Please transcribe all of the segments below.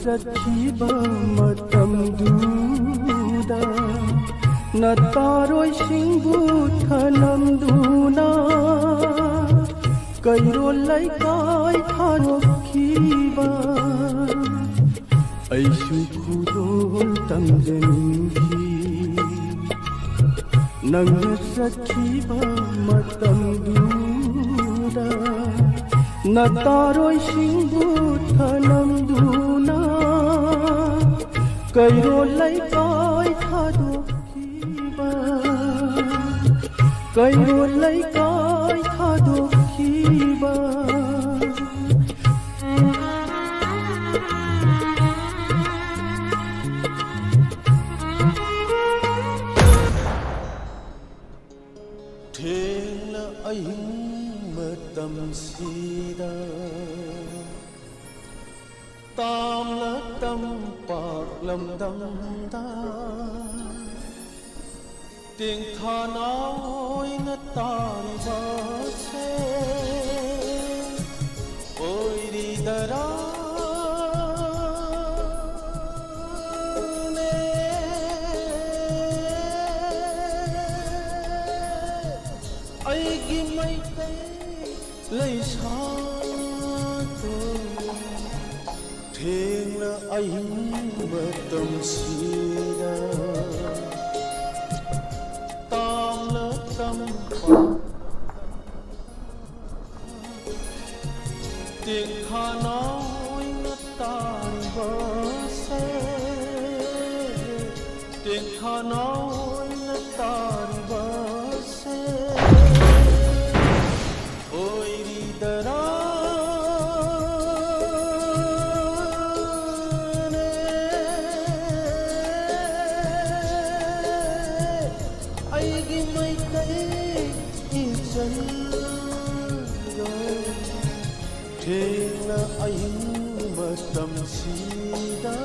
ꯆꯠꯈꯤꯕ ꯃꯇꯝꯗꯨꯗ ꯅꯇꯥꯔꯣꯏꯁꯤꯡꯕꯨ ꯊꯅꯝꯗꯨꯅ ꯀꯩꯔꯣꯜ ꯂꯩꯀꯥꯏ ꯊꯥꯗꯣꯛꯈꯤꯕ ꯑꯩꯁꯨ ꯈꯨꯗꯣꯜ ꯇꯝꯖꯅꯤꯡꯈꯤ ꯅꯪꯅ ꯆꯠꯈꯤꯕ ꯃꯇꯝꯗꯨꯗ ꯅꯇꯥꯔꯣꯏꯁꯤꯡꯕꯨ ꯊꯅꯝꯗꯨꯅ ꯀꯩꯔꯣꯜ ꯂꯩꯀꯥꯏ ꯊꯥꯗꯣꯛꯈꯤꯕ ꯀꯩꯔꯣꯜ ꯂꯩꯀꯥꯏ ꯊꯥꯗꯣꯛꯈꯤꯕ ꯊꯦꯡꯅ ꯑꯍꯤꯡ ꯃꯇꯝꯁꯤꯗ ꯇꯥꯝꯂ ꯇꯝꯄꯥꯛ ꯂꯝꯗꯝꯗ ꯇꯦꯡꯊꯥꯅ ꯑꯣꯏꯅ ꯇꯥꯔꯤꯕꯁꯦ ꯑꯣꯏꯔꯤꯗꯔꯥ ꯑꯩꯒꯤ ꯃꯩꯇꯩ ꯂꯩꯁꯥꯗꯣ ꯊꯦꯡꯅ ꯑꯍꯤꯡ ꯃꯇꯝꯁꯤꯗ ꯇꯥꯝꯂ ꯇꯝꯄꯥꯛ ꯇꯦꯡꯊꯥꯅ ꯑꯣꯏꯅ ꯇꯥꯔꯤꯕꯁꯦ ꯇꯦꯡꯊꯥꯅ ꯑꯣꯏꯅ ꯇꯥꯔꯤꯕꯁꯦ ꯑꯣꯏꯔꯤꯗꯔꯥ ꯑꯩꯒꯤ ꯃꯩꯇꯩ ꯏꯆꯜꯗꯣ ꯊꯦꯡꯅ ꯑꯍꯤꯡ ꯃꯇꯝꯁꯤꯗ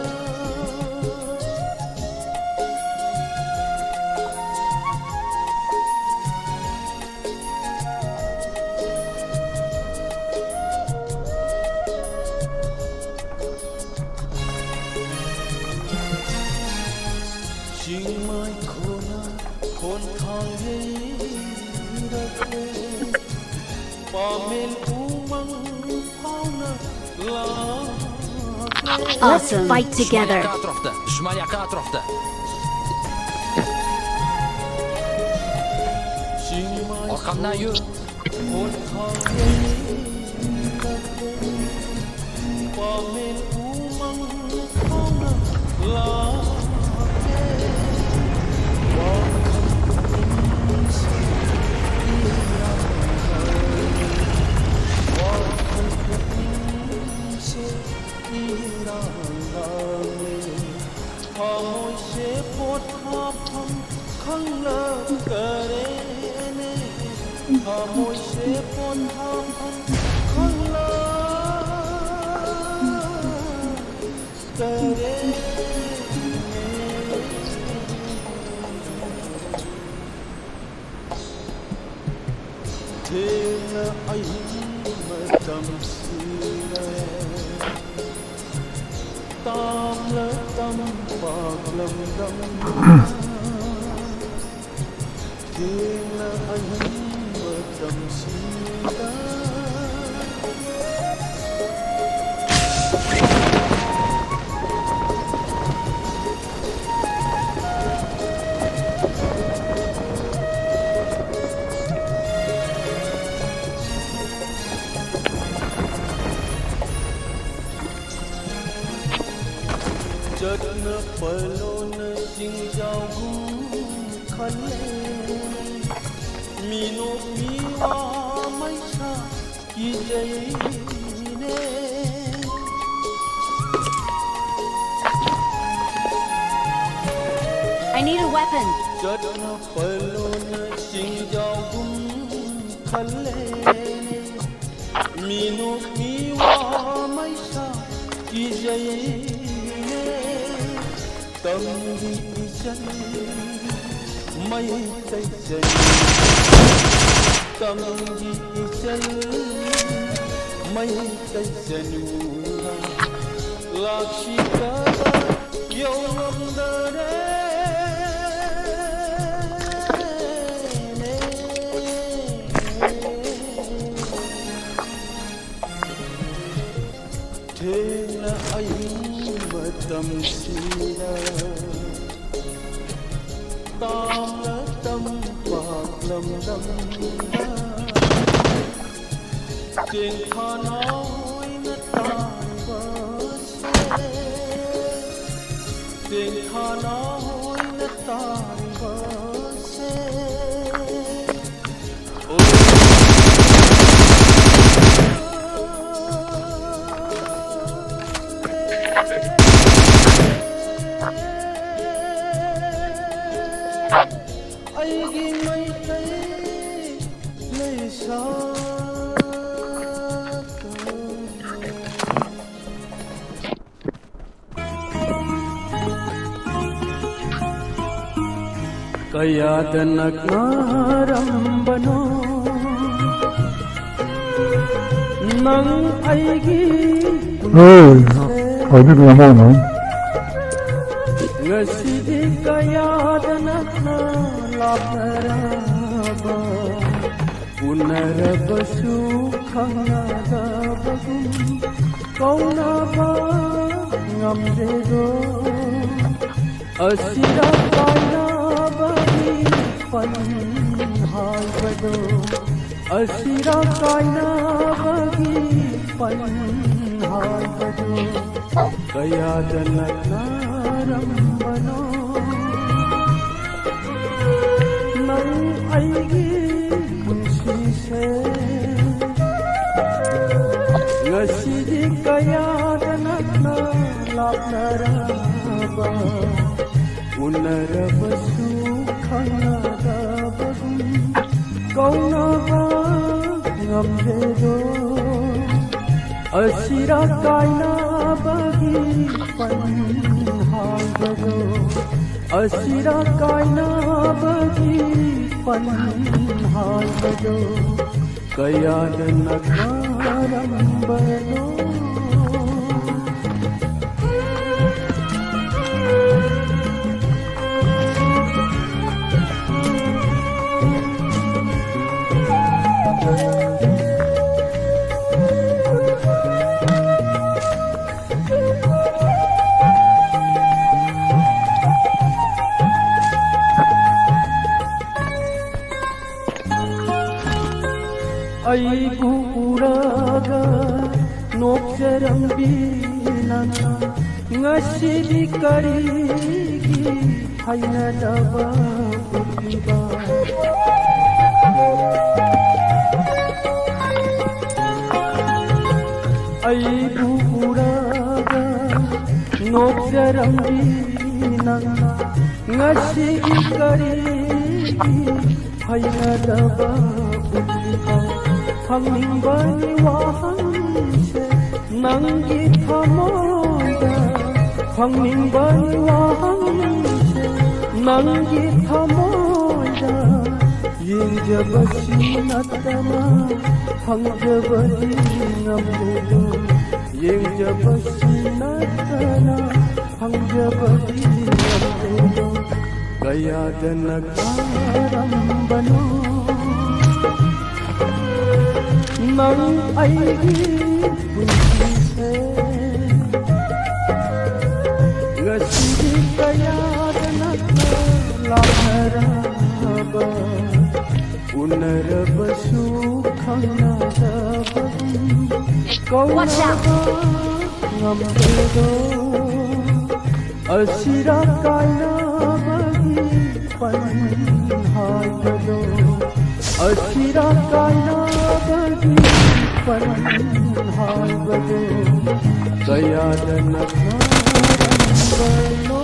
ꯆꯤꯡꯃꯥꯏ ꯈꯣꯅ ꯈꯣꯟꯊꯥꯡ ꯌꯩꯔꯛꯂꯦ ꯄꯥꯃꯦꯜ ꯎꯃꯪ ꯐꯥꯎꯅ ꯂꯥꯛꯂꯦ Let's fight together. Shmayak atrofta. Orqamdan yur. Khonthang yayrakle pamel umang fauna lake Hoi se pot hapam khangla karene Hoi se pot hapam khangla karene Thena ayim matam sila Tam la tam pak lam dam Thena ayim matam sila Jatna palon jingjau khale Mino miwa maisa ki jaine I need a weapon. Jatna palon jingjau khale Mino miwa maisa ki jaine Tamdi ijan mai tay jai Tamdi ijan mai tay janu 락시가다 영원들의 대나 아유 마담시라 땀나 땀박 람담다 trên kho nói nó tan vỡ xe trên kho nói nó tan vỡ xe ai ghi mây tay lấy sao kaya nagmarambano nang aigi 어디 넘어오노? ngasidi kaya naglalapnaraba unarabasukhangagabagum kaunaba ngamdedo asira kaya panhal asira kaina bagi panhal kaya janaklarambano nang aigi kunsi se ngasidi kaya janaklaraba unarabasukhangagabagum kaunaba ngamdedo asira kaina bagi panhalbado asira kaina bagi panhalbado kaya nagmarambano aibu uraga nokjarambina ngasidi karigi hainadaba putliba aibu uraga nokjarambina ngasidi karigi hainadaba putliba Hangbani wahanse nangi thamoda Hangbani wahanse nangi thamoda Yinjabasi natana hangjabadi ngamdedo Yinjabasi natana hangjabadi ngamdedo Kaya janaklarambano nang aigi kunsi se ngasidi kaya janaklaraba unarabasukhangagabagum kaunaba ngamdedo asira kaina bagi panhalbado asira kaina bagi panhalbado kaya janaklarambano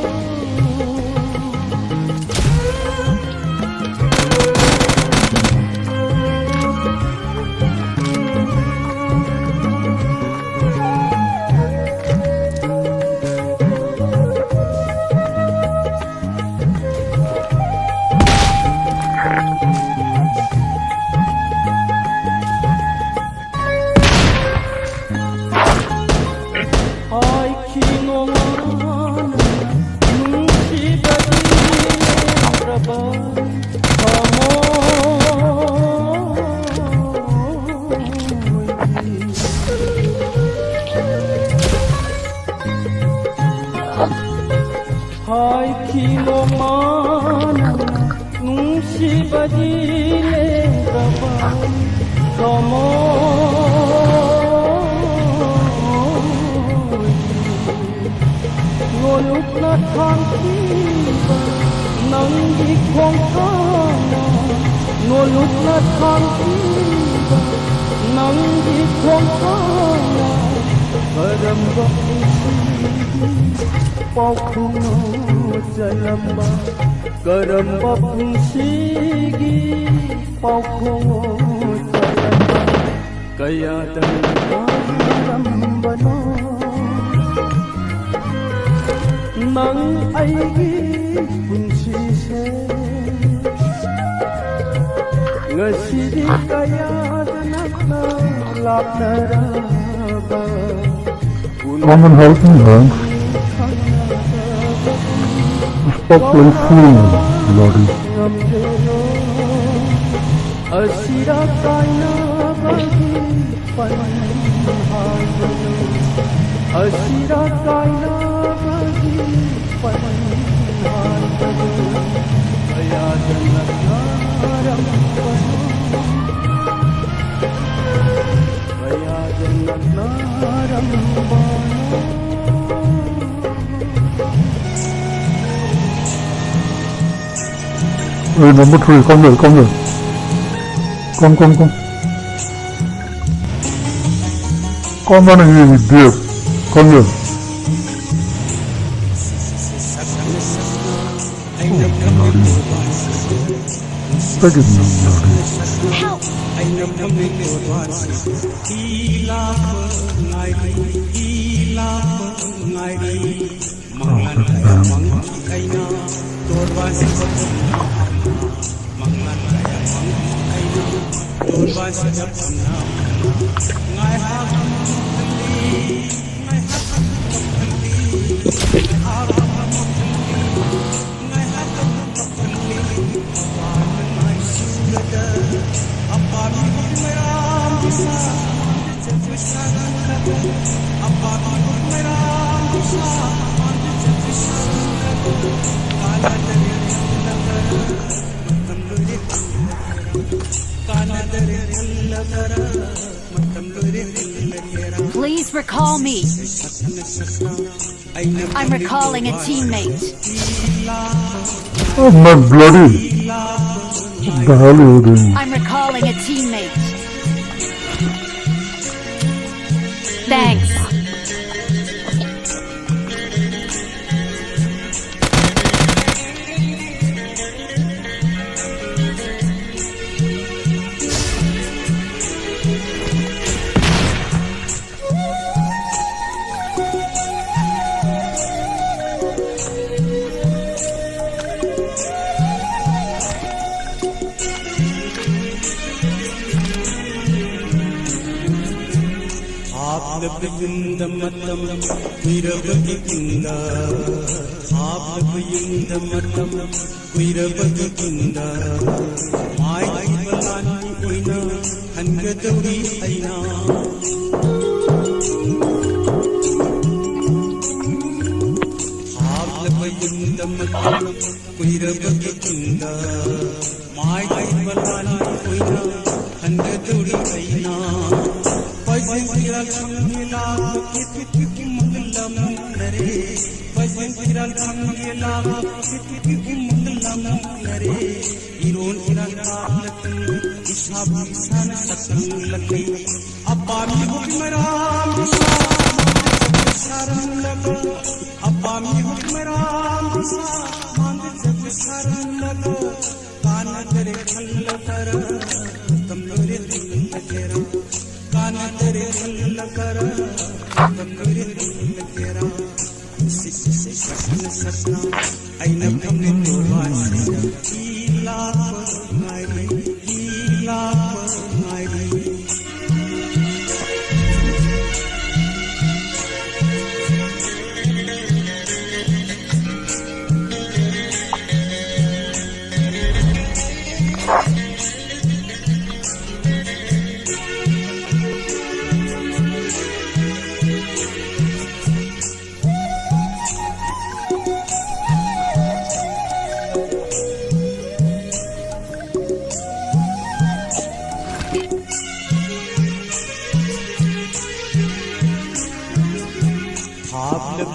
하이키노 마나 눈시바지네 가방 서모 노룩나 탐키바 낭기 콩카나 노룩나 탐키바 낭기 콩카나 바람과 Paukhungo jalamba karamba pungsigi paukhungo jalamba kaya darambano nang aigi pungsi se ngasidi kaya danakna lapnaraba Common helping hand. Especially food, Lordy. Asira kaina bagi panhai Asira kaina bagi panhai Ayat nagaram Ayat nagaram Number 3, come here. Come. Come on here, dear. Come here. Take it now, Lordy. Help! Please recall me. I'm recalling a teammate. Oh my bloody. What the hell are you doing? I'm recalling a teammate. Thanks.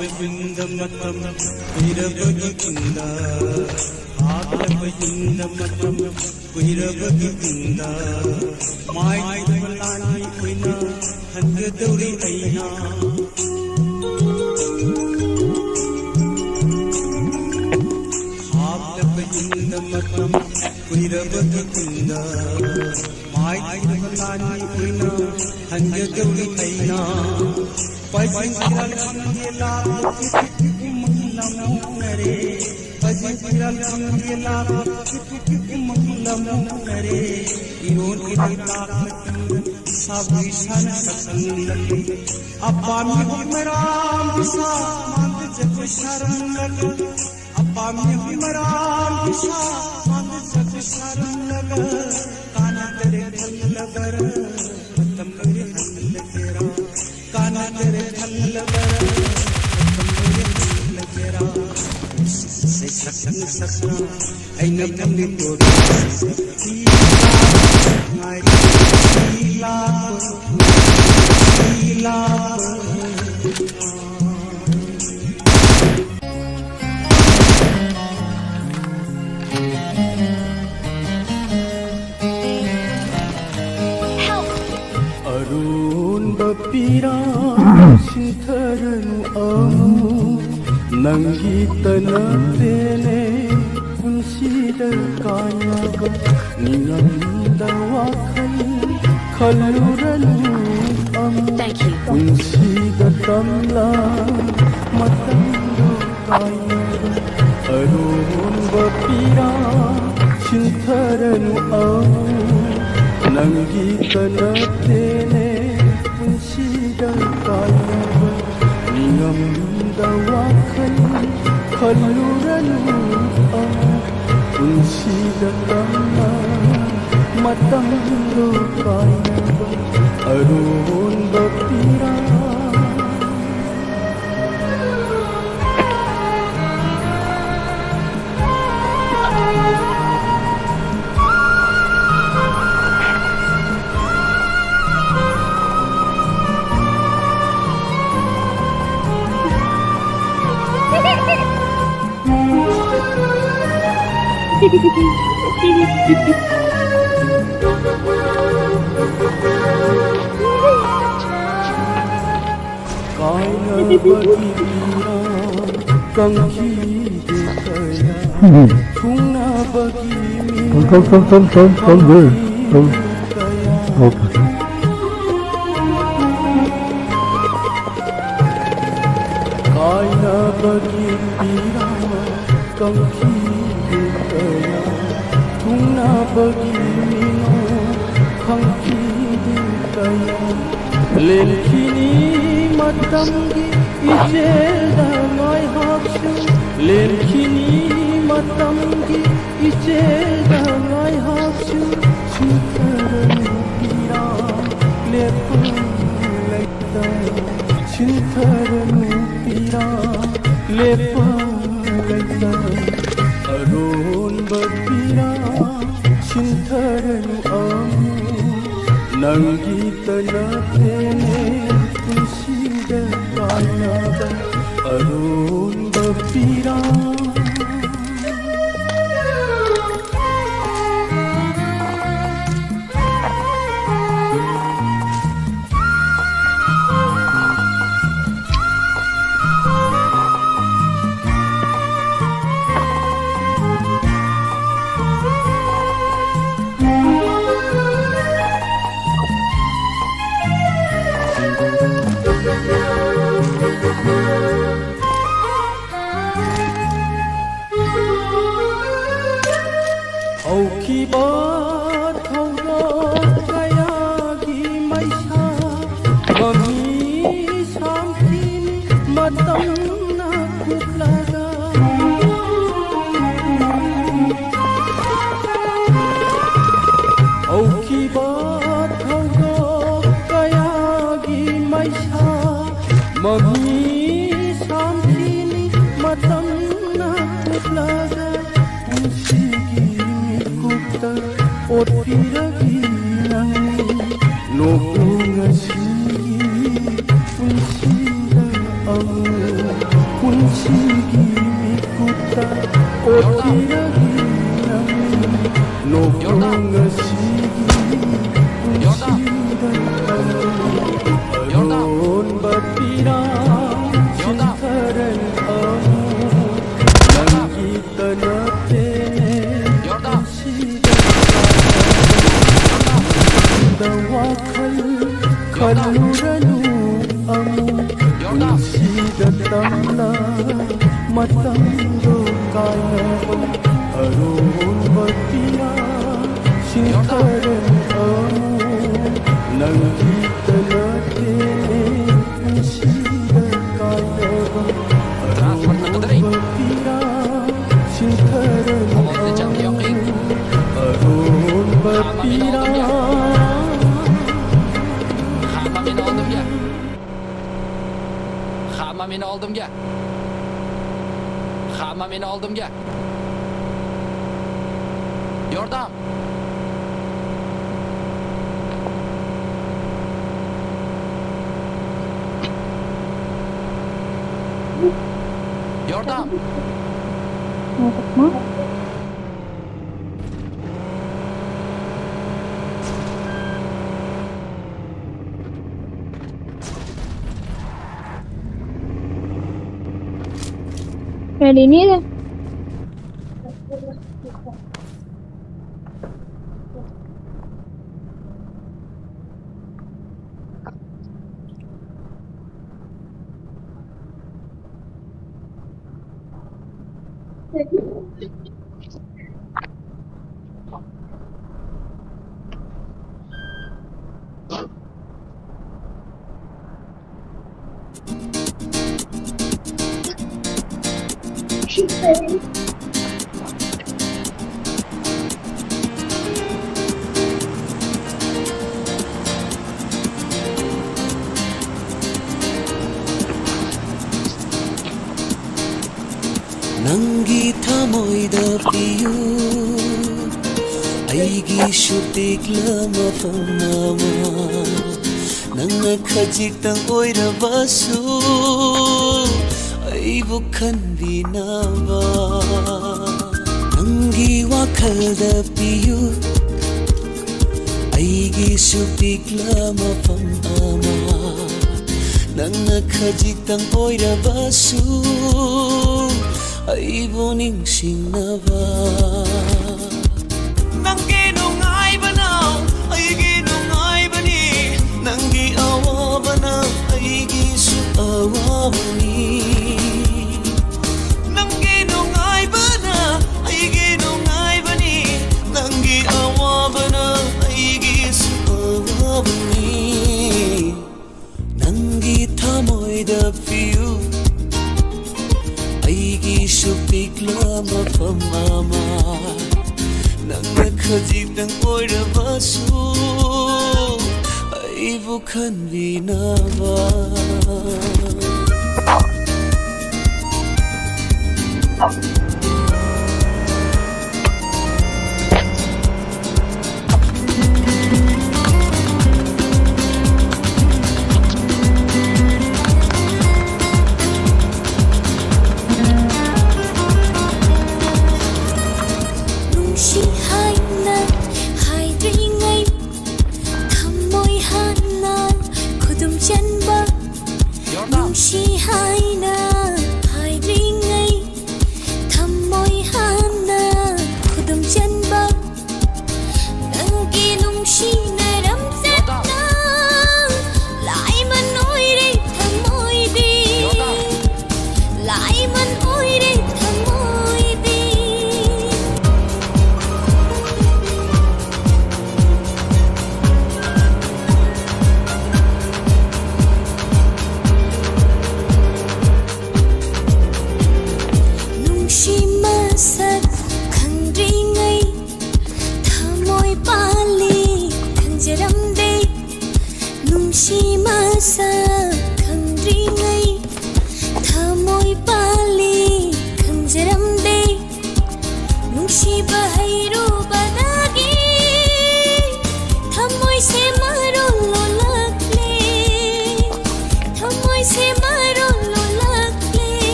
ആലവയുണ്ടമതം ഉയരവകിന്ദ ആലവയുണ്ടമതം ഉയരവകിന്ദ മായ്മലാനി ഉയന ഹങ്കദൗരി ഐന ആലവയുണ്ടമതം ഉയരവകിന്ദ മായ്മലാനി ഉയന ഹങ്കദൗരി ഐന Pajiral khangela umlam nare Pajiral khangela umlam nare Iron idita sabishan sasangal Appa me humram bisa mand jab sharangal Appa me humram bisa mand jab sharangal Kana tere thal lagar matam mere thal lagera काना तेरे थल लगर मेरे थल लगेरा से सकन सकना ऐना कमली तोड़ Sheila Arun bapira sintaranu amu nangi tanatene unsida kayaga ninanda wakal khaluranu amu unsida tamla matandu kayaga Arun bapira sintaranu amu nangi tanatene unsida kayaga ninanda wakal khaluranu amu unsida tamla matandu kayaga Arun bapira Kaina bagina kangki dekaya Tungna bagimi Kaina bagina kangki dekaya Tungna bagimi kangki dekaya Lelkini matamgi ijelda mai hapsu Lelkini matamgi ijelda mai hapsu Sintaranu pira lepa laita Sintaranu pira lepa laita Arun bapira sintaranu amu nangi tanatene unsida kayaga Arun bapira punchigi mikuta otiragi no bunga sigi aron batira sintaran amu nangi tanate dawakal kaluranu amu sidatana matando kaya aron batira sintaran amu nangi tanate sidatana Transportni qidiring. batira sintaran Ovozni chatga yoqing. aron batira Hamma meni oldimga. Hamma meni oldimga. Hamma meni oldimga. Yordam. Yordam. Ready neither. Nangi thamoida piyu aigi shutikla mafamama nanga khajitang oirabasu aibu khanbinaba nangi wakhalda piyu aigi shutikla mafamama nanga khajitang oirabasu aibu ningsingnaba nangi nungaibana aigi nungaibani nangi awabana aigi su awabani nangi nungaibana aigi nungaibani nangi awabana aigi su awabani nangi thamoida piyu aigi shupikla mafamama nanga khajitang oirabasu aibu khanbinaba Yordam.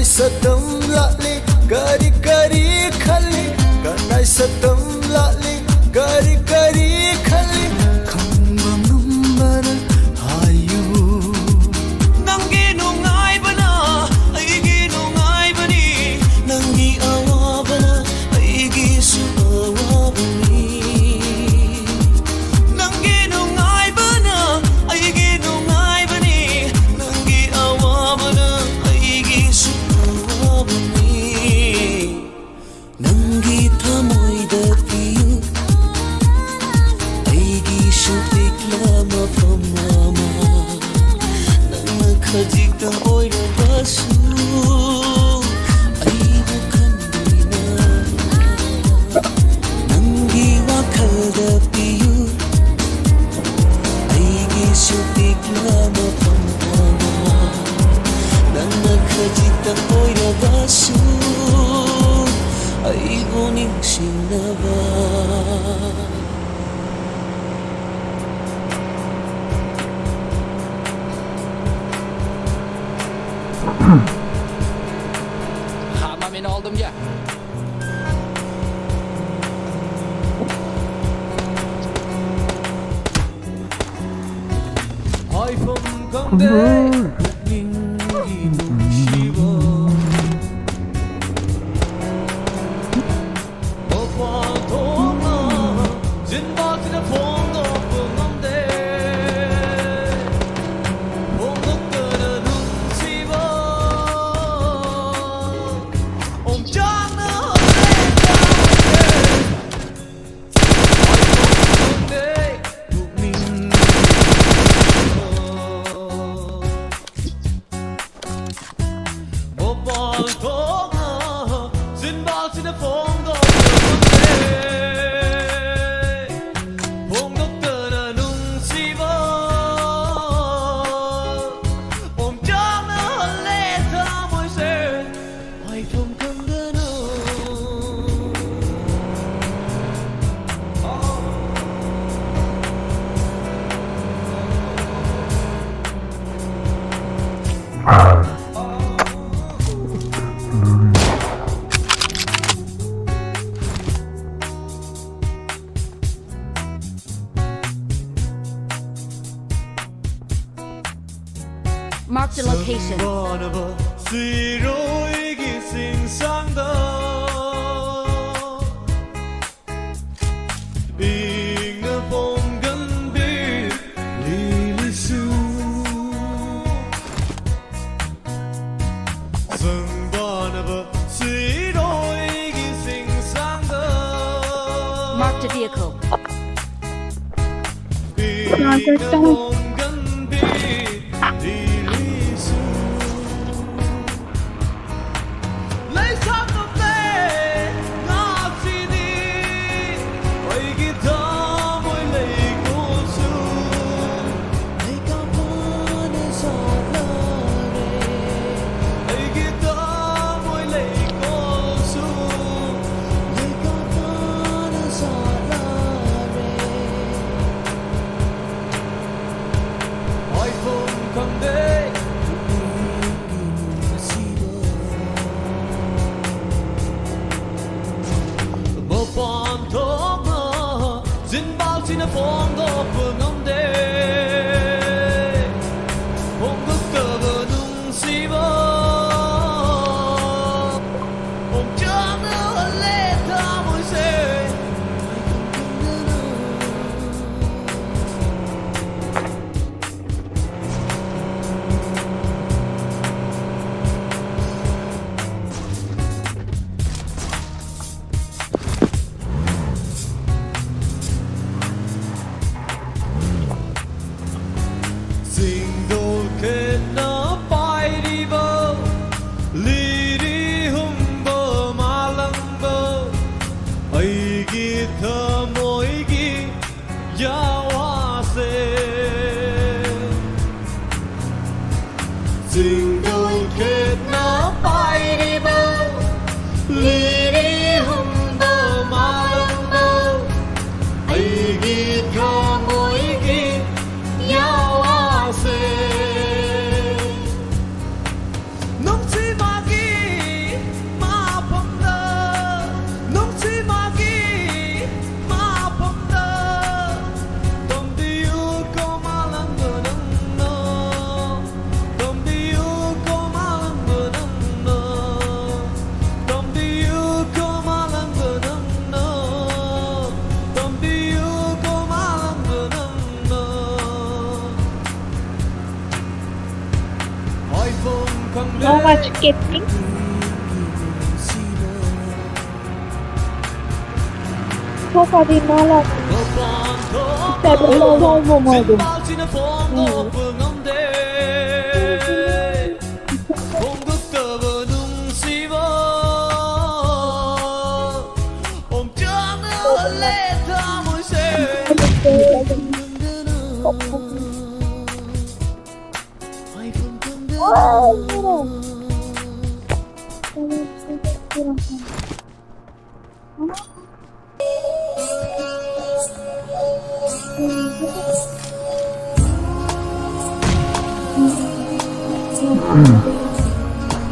सतम लाली करी करी खली कनाय सतम लाली करी करी खली खंबम number Hayu नंगी नुंगाइबना अइगी नुंगाइबनी नंगी अवाबना अइगी सु अवाबनी नंगी नुंगाइबना अइगी नुंगाइबनी नंगी अवाबना अइगी सु अवाबनी नंगी थमोइदा पियु अइगी सु पिकला मफम नामा नंगना खजिक्तम ओइरबासु अइबु खंदुइना नंगी वाखलदा पियु अइगी सु पिकला मफम नामा नंगना खजिक्तम ओइरबासु अइबु ningsinaba Hamma meni oldimga. Ayfım kamde Shiva Opa toma Zinba tine fondo Pungam de Pungam tere nung Shiva Om jana Ayfım kamde Bukmin Bopal tonga Zinbal sine fondo Fondo tere nung siva Om jana haleta moy se Ay tom kandana Mark the location. Banaba siroigi sing sangda Bing na bongan bi lilisu Sang banaba siroigi sing sangda Mark the vehicle. Bing na bongan bi lilisu Lấy sắp tập lệ ngọc chi đi Ôi guitar môi lấy cô su Lấy ca phá nơi giọt lơ rê Ôi guitar môi lấy cô su Lấy ca phá nơi giọt lơ rê Ôi phùng không đế Bopon tonga Zinbal sine fondo Pungam de Pungam tere nung siva Om jana haleta moy se How much getting? Çok hadi malas. Tabii olmadı.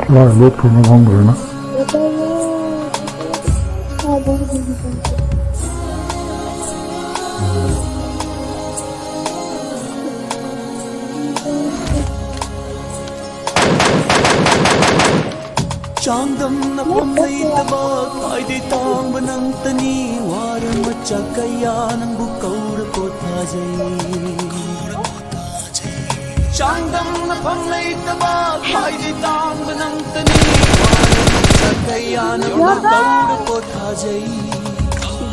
Vay lot turnuvan böyle. Chandam na pamay tabag ay di tang banang tani warang matchakaya ng bukaw na kothajay. Chandam na pamay tabag ay di tang banang tani warang matchakaya ng bukaw na kothajay.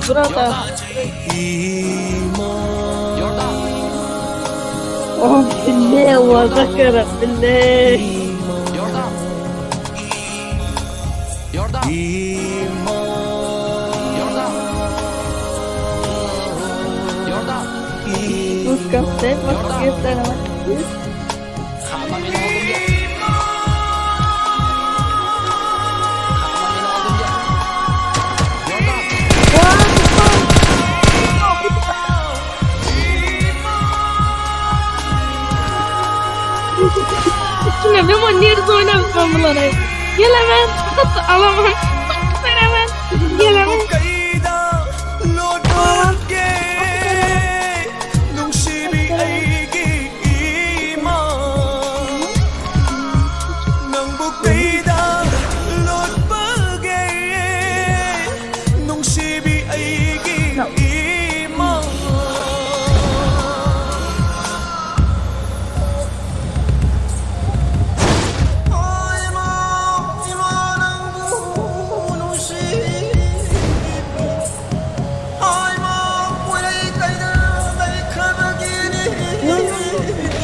Brother. Jordan. Oh, billah wa zakara billah. Jordan. Jordan. Jordan. Jordan. उसका step मत गिरता है Hama min oldum ya. Hama min oldum ya. Jordan. Şuna bir manyer oynamam bunlara. Gel hemen. Alamam. Sen hemen. Gel hemen.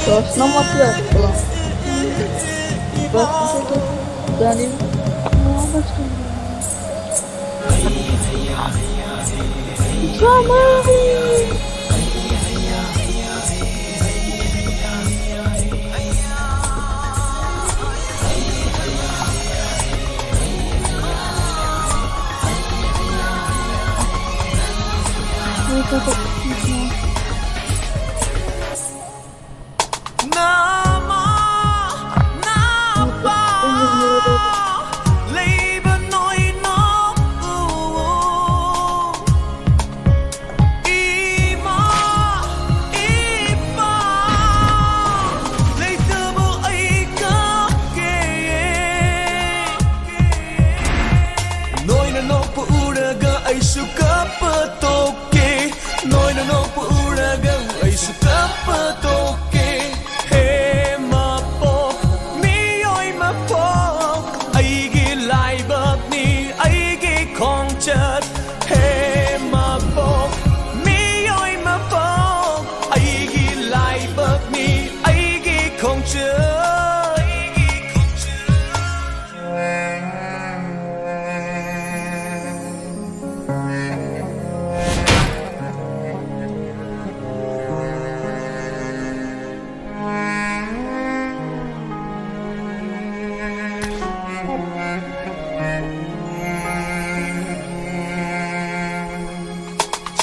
Sosna matla. Bak. Zalim. Tamam.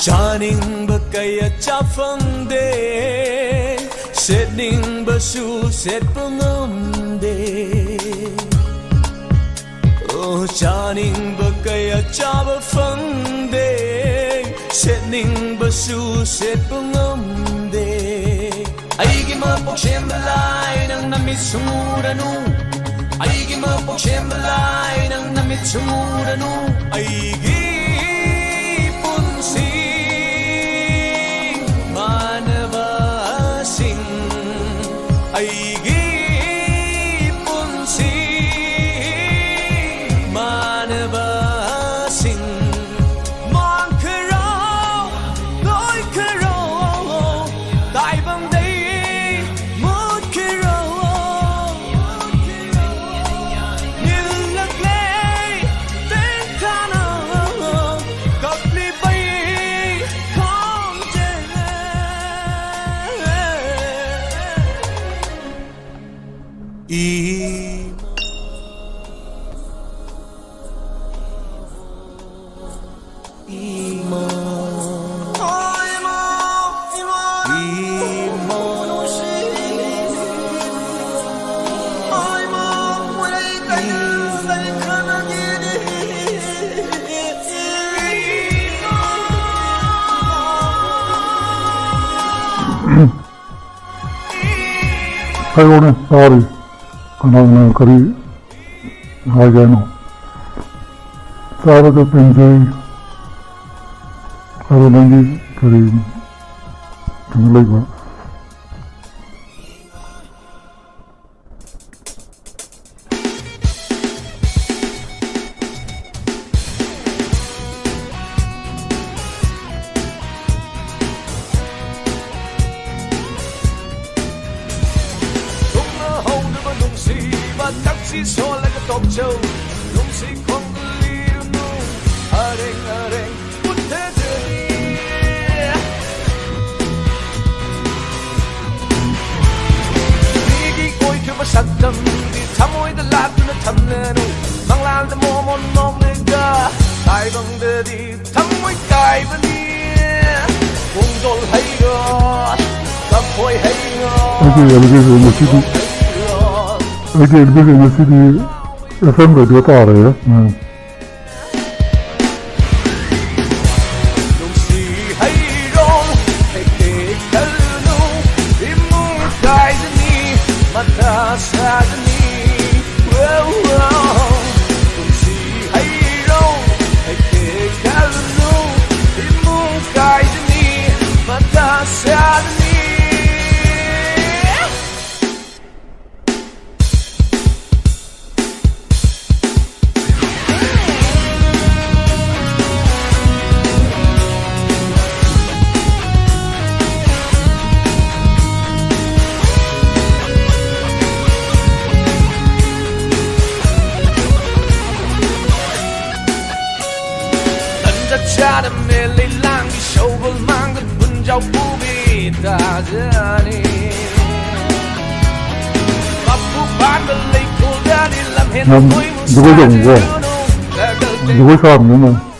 Chaning ba kaya chafang de setting ba su set pangam de Oh chaning ba kaya chaba fang de setting ba su set pangam de Aigi mapok siyembalay nang namit sumurano Aigi mapok siyembalay nang namit sumurano Aigi Aigi punsi Hayone, sorry. Kanang kari hagano. Sara ka penjay. Karo nangi kari kangalay ba. LBC FM radio तो आ रहे हैं 누구 좋은 거? 누구 사람이면?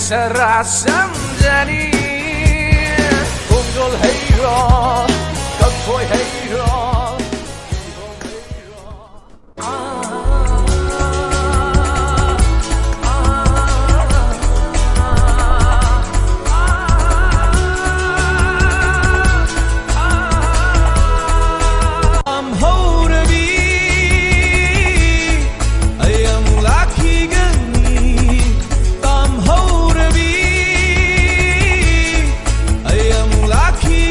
Serasa menjadi unggul hero, kekoi hero. Lucky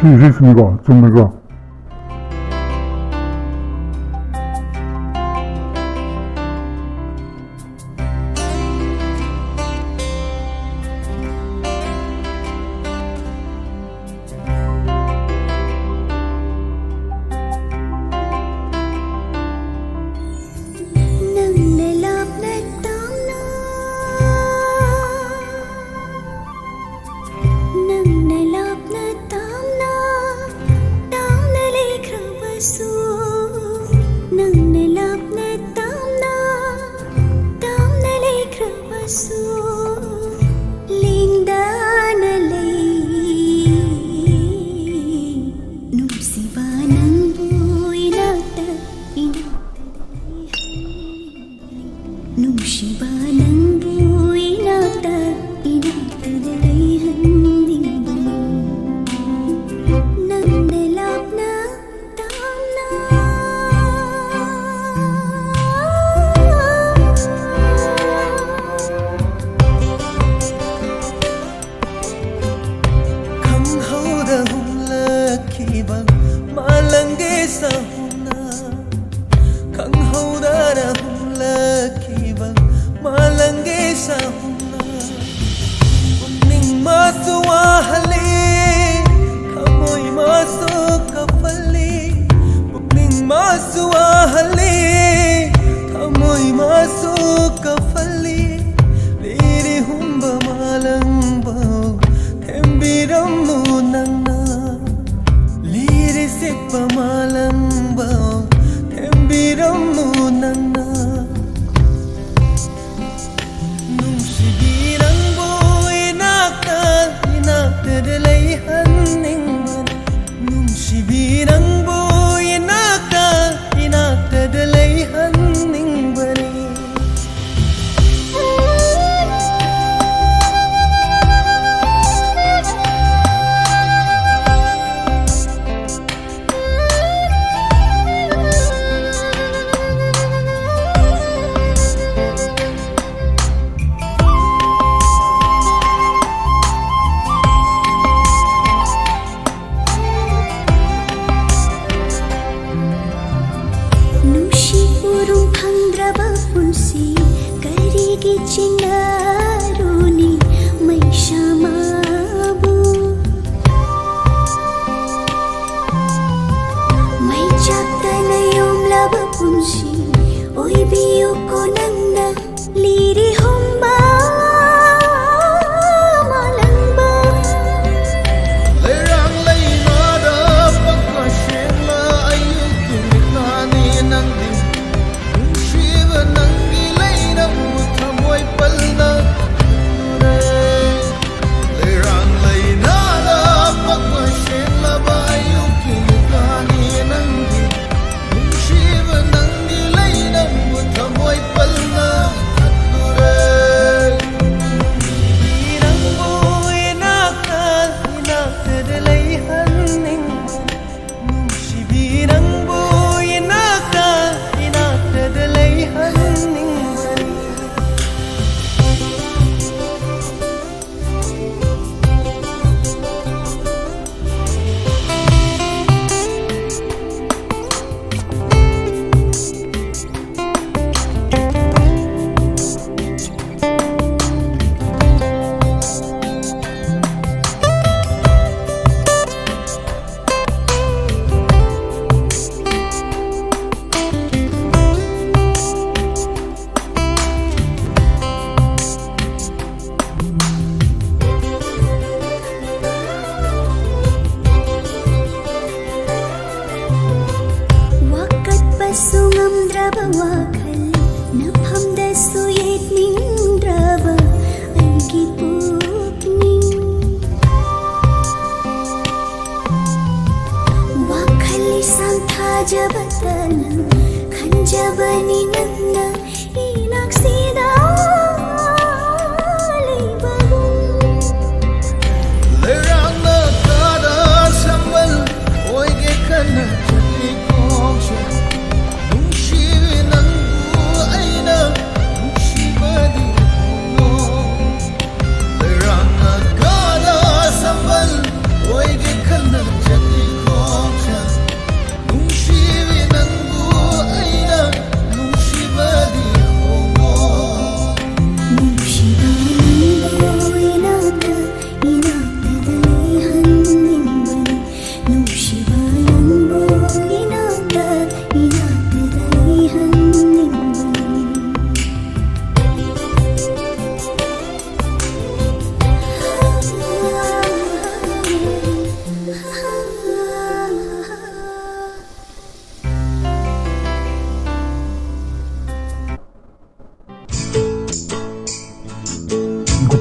시시스니까 좀 내가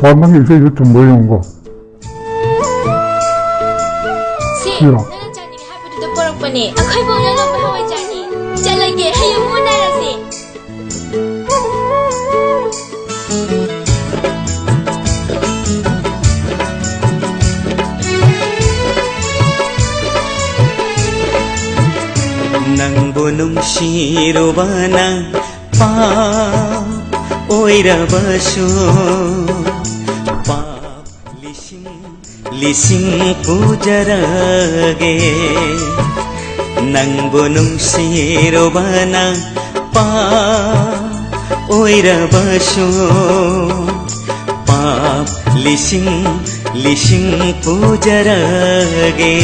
parmak izi YouTube mo yung ko. Si, Yeah. nalang Johnny nga happy to the pork pa ni. Ako'y buong nga pa haway Johnny. Jalage, hayang muna na si. Nangbo nungsiruba pa oirabasyo Pap lising pujarage Nangbo nungsiruba pa oirabasyo Pap lising pujarage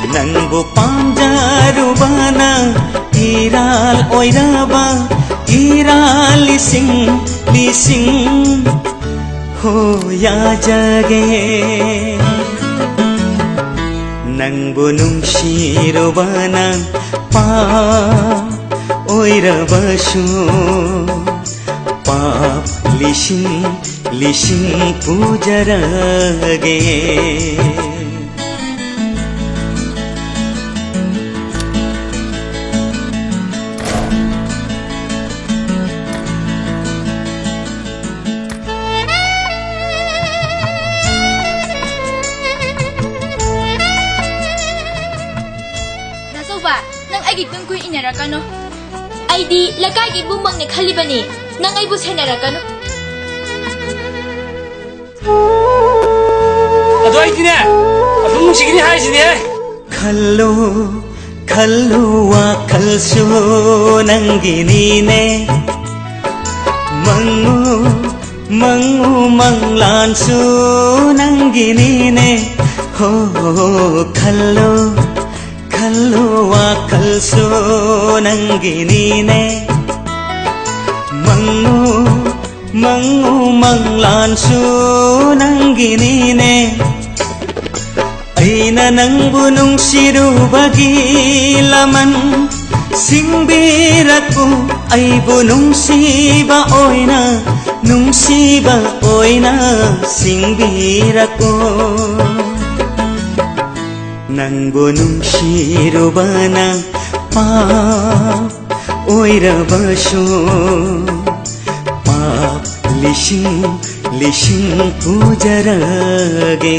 Nangbo pamjarubana iral oiraba iral lising hoya jage Nangbo nungshirubana pa oirabashu pap lising pujarage Nang ay gitong kuy inara ka no? Ay di, lagay bumang ni Kalibani. Nang ay busenara ka no? Ado ay tine. Abung sigini hai sini hai. Kallo wa kalso nangini ne Mangu manglansu nangini ne Ho kallo wa kalso nangini ne Mangu manglansu nangini ne Aina nangbu nungsirubagi laman singbiraku aibu nungsiba oina singbiraku Nangbu nungsirubana pa oirabasyo pap lising pujarage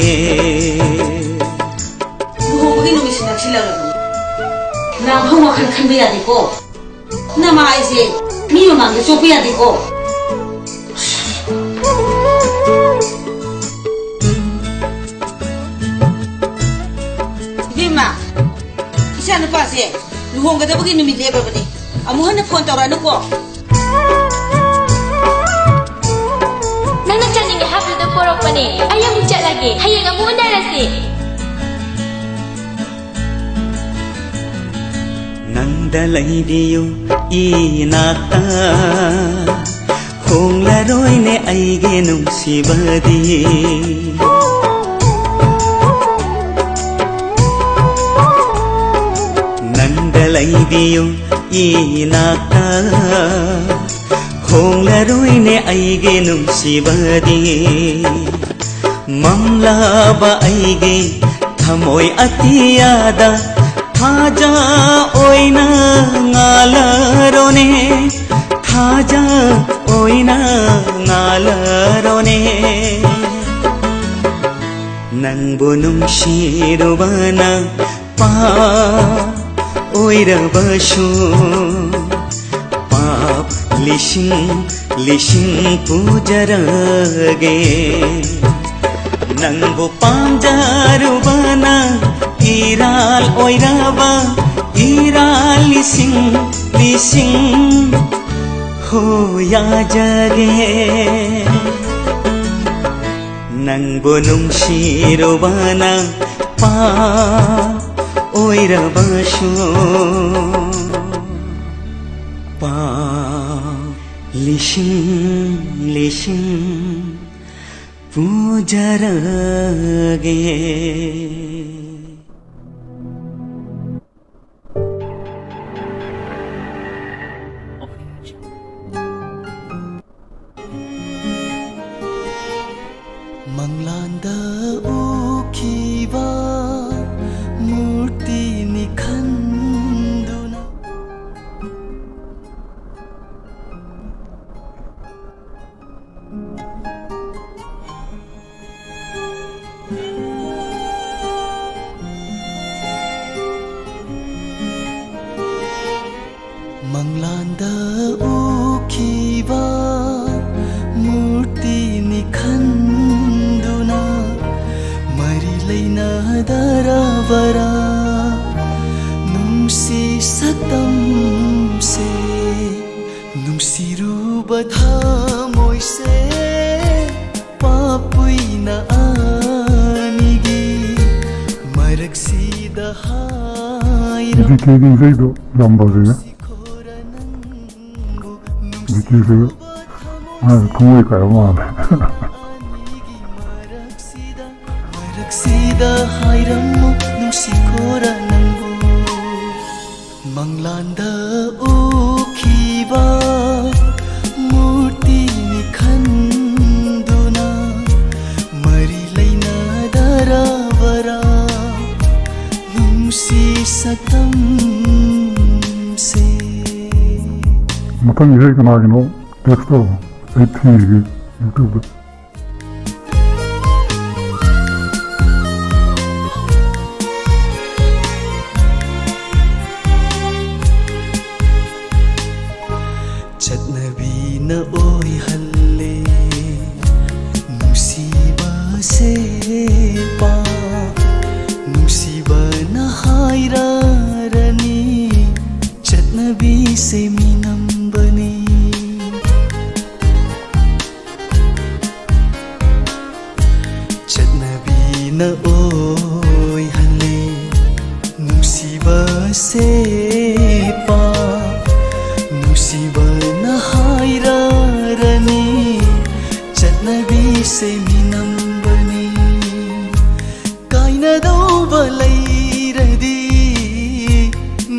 부모님 놈이 낚시려고 나 홍어칸 칸비야 되고 나 마이세 미묘만게 쪼비야 되고 비마 이사는 빠세 누군가도 보기 놈이 내버버니 아무한테 폰 떠라놓고 Nang Johnny nga happy to the pork pa ni. Ayang jalage, hayang muna na si. Nangdalaidiyo inata Honglaroy ne aige nungsibadi Nangdalaidiyo inata Honglaroy ne aige nungsibadi Mamlaba aige thamoy atiyada Thaja oina ngalarone Thaja oina ngalarone Nangbo nungsirubana pa oirabasyo Pap lising pujarage Nangbo pamjarubana iral oiraba iral lising hoya jage Nangbo nungsirubana pa oirabasyo pa lising pujarage ꯃꯪꯂꯥꯟꯗ ꯎꯈꯤꯕ ꯃꯨꯔꯇꯤꯅꯤ ꯈꯟꯗꯨꯅ ꯃꯪꯂꯥꯟꯗ ꯎꯈꯤꯕ ꯃꯨꯔꯇꯤꯅꯤ ꯈꯟꯗꯨꯅ ꯃꯔꯤ ꯂꯩꯅꯗꯔꯕꯔꯥ ꯅꯨꯡꯁꯤ ꯁꯛꯇꯝꯁꯦ ꯅꯨꯡꯁꯤꯔꯨꯕ ꯊꯃꯣꯏꯁꯦ ꯄꯥꯄꯨꯏꯅ ꯑꯅꯤꯒꯤ ꯃꯔꯛꯁꯤꯗ ꯍꯥꯏꯔꯝ BKꯒꯤ ꯏꯁꯩꯗꯣ ꯌꯥꯝ ꯐꯖꯩ BKꯁꯦ ꯊꯃꯣꯏ ꯀꯥꯏꯕ ꯃꯥꯜꯂꯦ ꯃꯔꯛꯁꯤꯗ ꯍꯥꯏꯔꯝꯃꯨ ꯅꯨꯡꯁꯤꯈꯣꯔ ꯅꯪꯕꯨ ꯃꯪꯂꯥꯟꯗ ꯎꯈꯤꯕ ꯃꯨꯔꯇꯤꯅꯤ ꯈꯟꯗꯨꯅ ꯃꯔꯤ ꯂꯩꯅꯗꯔꯕꯔꯥ ꯅꯨꯡꯁꯤ ꯁꯛꯇꯝꯁꯦ ꯃꯊꯪ ꯏꯁꯩ ꯀꯅꯥꯒꯤꯅꯣ ꯇꯦꯛꯁꯇꯣ ꯑꯩ ꯊꯤꯔꯤꯒꯦ ꯌꯨꯇ꯭ꯌꯨꯕꯇ ꯆꯠꯅꯕꯤꯅ ꯑꯣꯏꯍꯜꯂꯦ ꯅꯨꯡꯁꯤꯕꯁꯦ ꯅꯨꯡꯁꯤꯕꯅ ꯍꯥꯏꯔꯔꯅꯤ ꯆꯠꯅꯕꯤꯁꯦ ꯃꯤꯅꯝꯕꯅꯤ ꯆꯠꯅꯕꯤꯅ ꯑꯣꯏꯍꯜꯂꯦ ꯅꯨꯡꯁꯤꯕꯁꯦ ꯅꯨꯡꯁꯤꯕꯅ ꯍꯥꯏꯔꯔꯅꯤ ꯆꯠꯅꯕꯤꯁꯦ ꯃꯤꯅꯝꯕꯅꯤ ꯀꯥꯏꯅꯗꯧꯕ ꯂꯩꯔꯗꯤ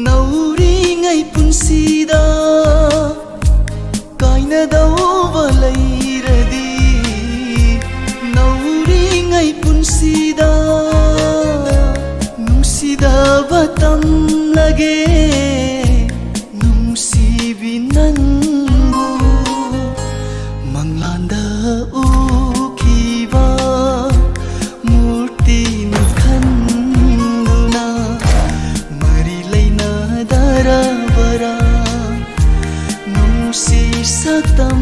ꯅꯧꯔꯤꯉꯩ ꯄꯨꯟꯁꯤꯗ ꯀꯥꯏꯅꯗꯧꯕ ꯂꯩꯔꯗꯤ ꯅꯧꯔꯤꯉꯩ ꯄꯨꯟꯁꯤꯗ ꯅꯨꯡꯁꯤꯗꯕ ꯇꯝꯂꯒꯦ ꯅꯨꯡꯁꯤꯕꯤ ꯅꯪꯕꯨ ꯃꯪꯂꯥꯟꯗ ꯎꯈꯤꯕ ꯃꯨꯔꯇꯤꯅꯤ ꯈꯟꯗꯨꯅ ꯃꯔꯤ ꯂꯩꯅꯗꯔꯕꯔꯥ ꯅꯨꯡꯁꯤ ꯁꯛꯇꯝꯁꯦ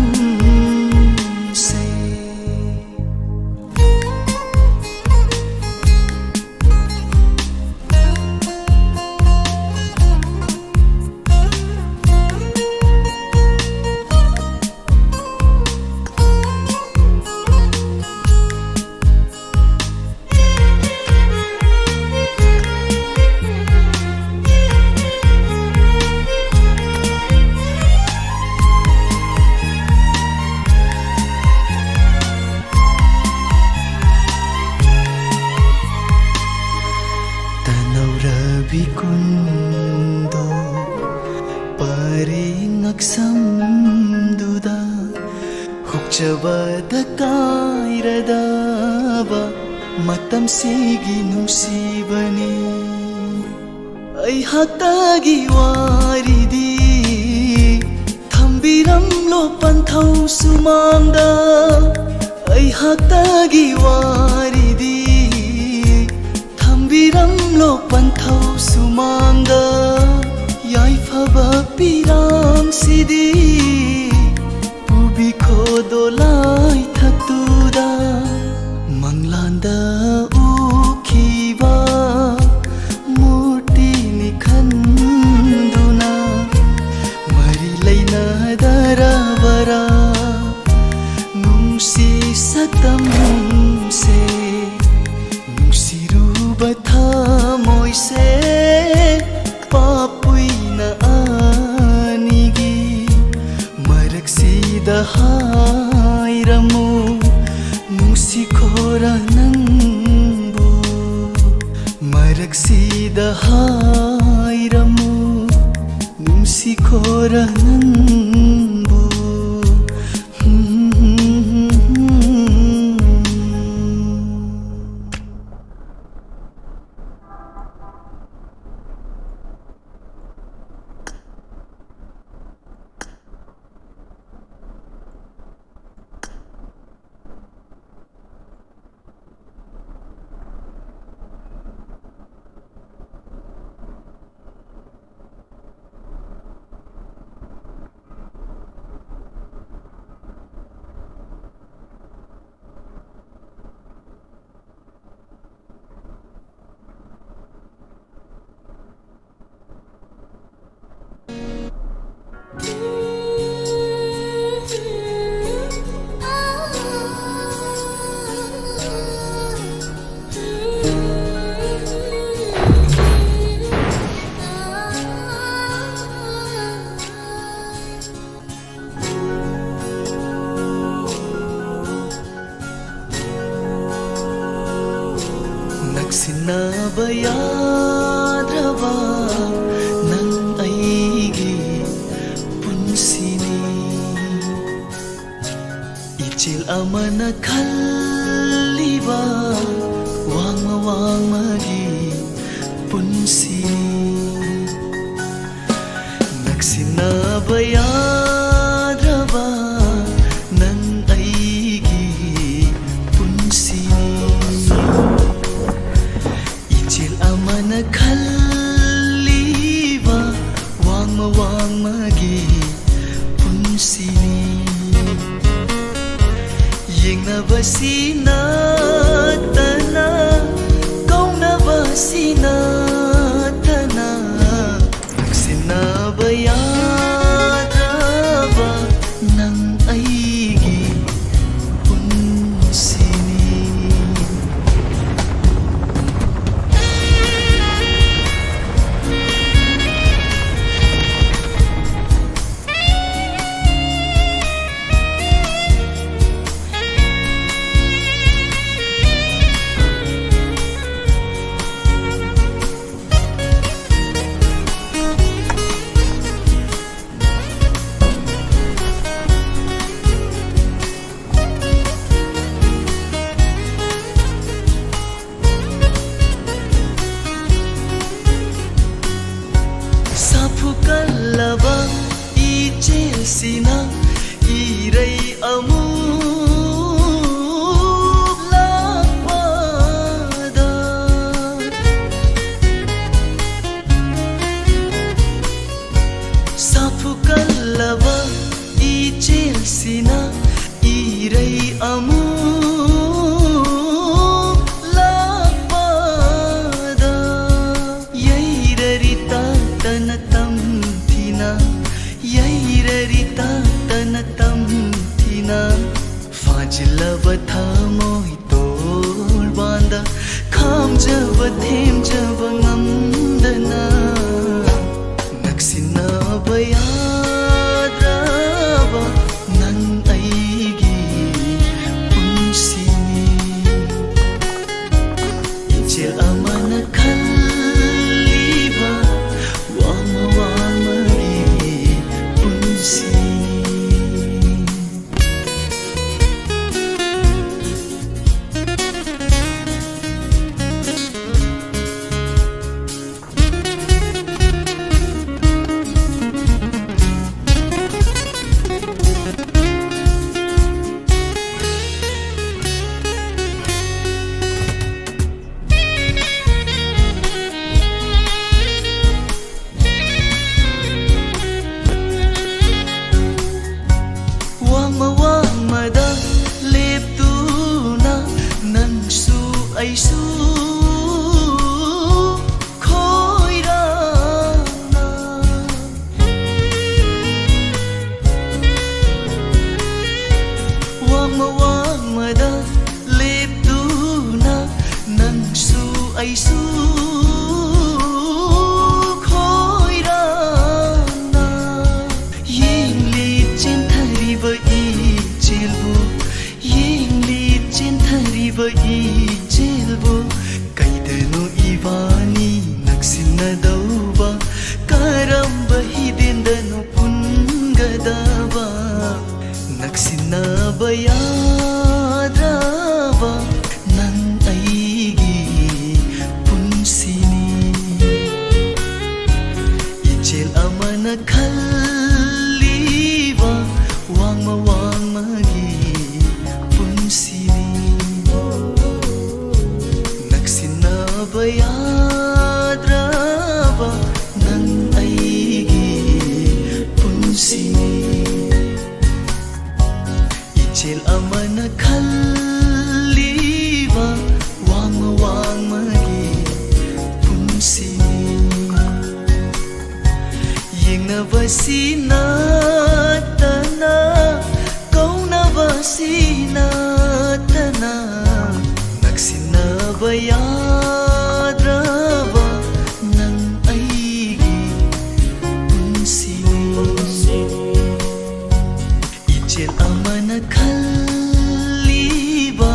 ꯕꯤꯀꯨꯟꯗꯣ ꯄꯔꯦꯡꯉꯛꯁꯝꯗꯨꯗ ꯍꯨꯛꯆꯕꯗ ꯀꯥꯏꯔꯗꯕ ꯃꯇꯝꯁꯤꯒꯤ ꯅꯨꯡꯁꯤꯕꯅꯤ ꯑꯩꯍꯥꯛꯇꯒꯤ ꯋꯥꯔꯤꯗꯤ ꯊꯝꯕꯤꯔꯝꯂꯣ ꯄꯟꯊꯧ ꯁꯨꯃꯥꯡꯗ ꯑꯩꯍꯥꯛꯇꯒꯤ ꯋꯥꯔꯤꯗꯤ ꯊꯝꯕꯤꯔꯝꯂꯣ ꯄꯟꯊꯧ ꯁꯨꯃꯥꯡꯗ ꯌꯥꯏꯐꯕ ꯄꯤꯔꯥꯡꯁꯤꯗꯤ ꯄꯨꯕꯤꯈꯣ ꯗꯣꯂꯥꯏ ꯊꯛꯇꯨꯗ ꯃꯪꯂꯥꯟꯗ ꯎꯈꯤꯕ ꯃꯨꯔꯇꯤꯅꯤ ꯈꯟꯗꯨꯅ ꯃꯔꯤ ꯂꯩꯅꯗꯔꯕꯔꯥ ꯅꯨꯡꯁꯤ ꯁꯛꯇꯝꯁꯦ ꯅꯨꯡꯁꯤꯔꯨꯕ ꯊꯃꯣꯏꯁꯦ ꯄꯥꯄꯨꯏꯅ ꯑꯅꯤꯒꯤ ꯃꯔꯛꯁꯤꯗ ꯍꯥꯏꯔꯝꯃꯨ ꯅꯨꯡꯁꯤꯈꯣꯔ ꯅꯪꯕꯨ ꯃꯔꯛꯁꯤꯗ ꯍꯥꯏꯔꯝꯃꯨ ꯅꯨꯡꯁꯤꯈꯣꯔ ꯅꯪꯕꯨ ꯅꯛꯁꯤꯟꯅꯕ ꯌꯥꯗ꯭ꯔꯕ ꯅꯪ ꯑꯩꯒꯤ ꯄꯨꯟꯁꯤꯅꯤ ꯏꯆꯦꯜ ꯑꯃꯅ ꯈꯜꯂꯤꯕ ꯋꯥꯡꯃ ꯋꯥꯡꯃꯒꯤ ꯄꯨꯟꯁꯤꯅꯤ ꯅꯛꯁꯤꯟꯅꯕ ꯌꯥꯗ꯭ꯔꯕ ꯅꯪ ꯑꯩꯒꯤ ꯄꯨꯟꯁꯤꯅꯤ ꯏꯆꯦꯜ ꯑꯃꯅ ꯈꯜꯂꯤꯕ ꯋꯥꯡꯃ ꯋꯥꯡꯃꯒꯤ ꯄꯨꯟꯁꯤꯅꯤ ꯌꯦꯡꯅꯕꯁꯤ ꯅꯠꯇꯅ ꯀꯧꯅꯕꯁꯤ ꯅꯠꯇꯅ ꯅꯛꯁꯤꯟꯅꯕ ꯌꯥꯗ꯭ꯔꯕ ꯅꯪ ꯑꯩꯒꯤ ꯄꯨꯟꯁꯤꯅꯤ साफु कल्लबा इचेल्सिना इरै अमुक लाक्पदा साफु कल्लबा इचेल्सिना इरै अमुक लाक्पदा यैररिता तनतम थिना यैररिता तनतम थिना फाजिलब थामोइ तोर बांदा खामजब थेमजब ngамदना नक्सिन्नब याद्रबा नंग अइगी पुन्सिनी इचेल अमन खल्लिबा वामा वामगी पुन्सिनी वामा वामदा लेप्तुना नंसु ऐसु खोइराना वामा वामदा लेप्तुना नंसु ऐसु खोइराना येंगले चेंथरिबा इचेल्बु येंगले चेंथरिबा इचेल्बु कैदनु इबानी नक्सिन्नदौबा करम्बा हिदेन्दनु पुन्गदबा नक्सिन्नब याद्रबा नंग अइगी पुन्सिनी इचेल अमन खल्लिबा वांगमा वांगमगी पुन्सिनी नक्सिन्नब याद्रबा नंग अइगी पुन्सिनी इचेल अमन खल्लिबा वांगमा वांगमगी पुन्सिनी येंगनबसि नत्तना कौनबसि नत्तना नक्सिन्नब याद्रबा नंग अइगी पुन्सिनी इचेल अमन खल्लिबा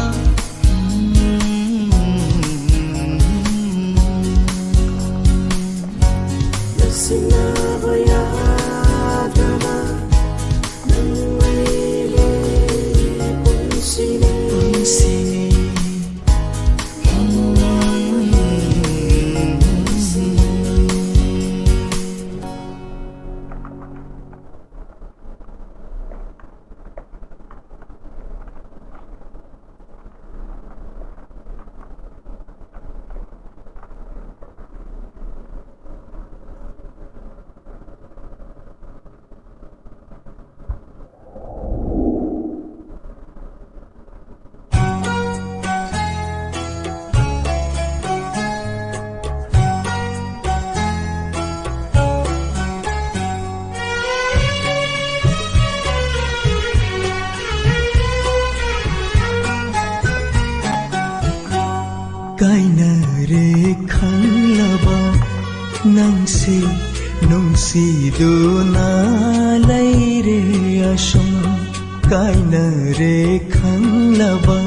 कायनारे खंगलबा नंसे नुंसीदुना लैरे असम कायनारे खंगलबा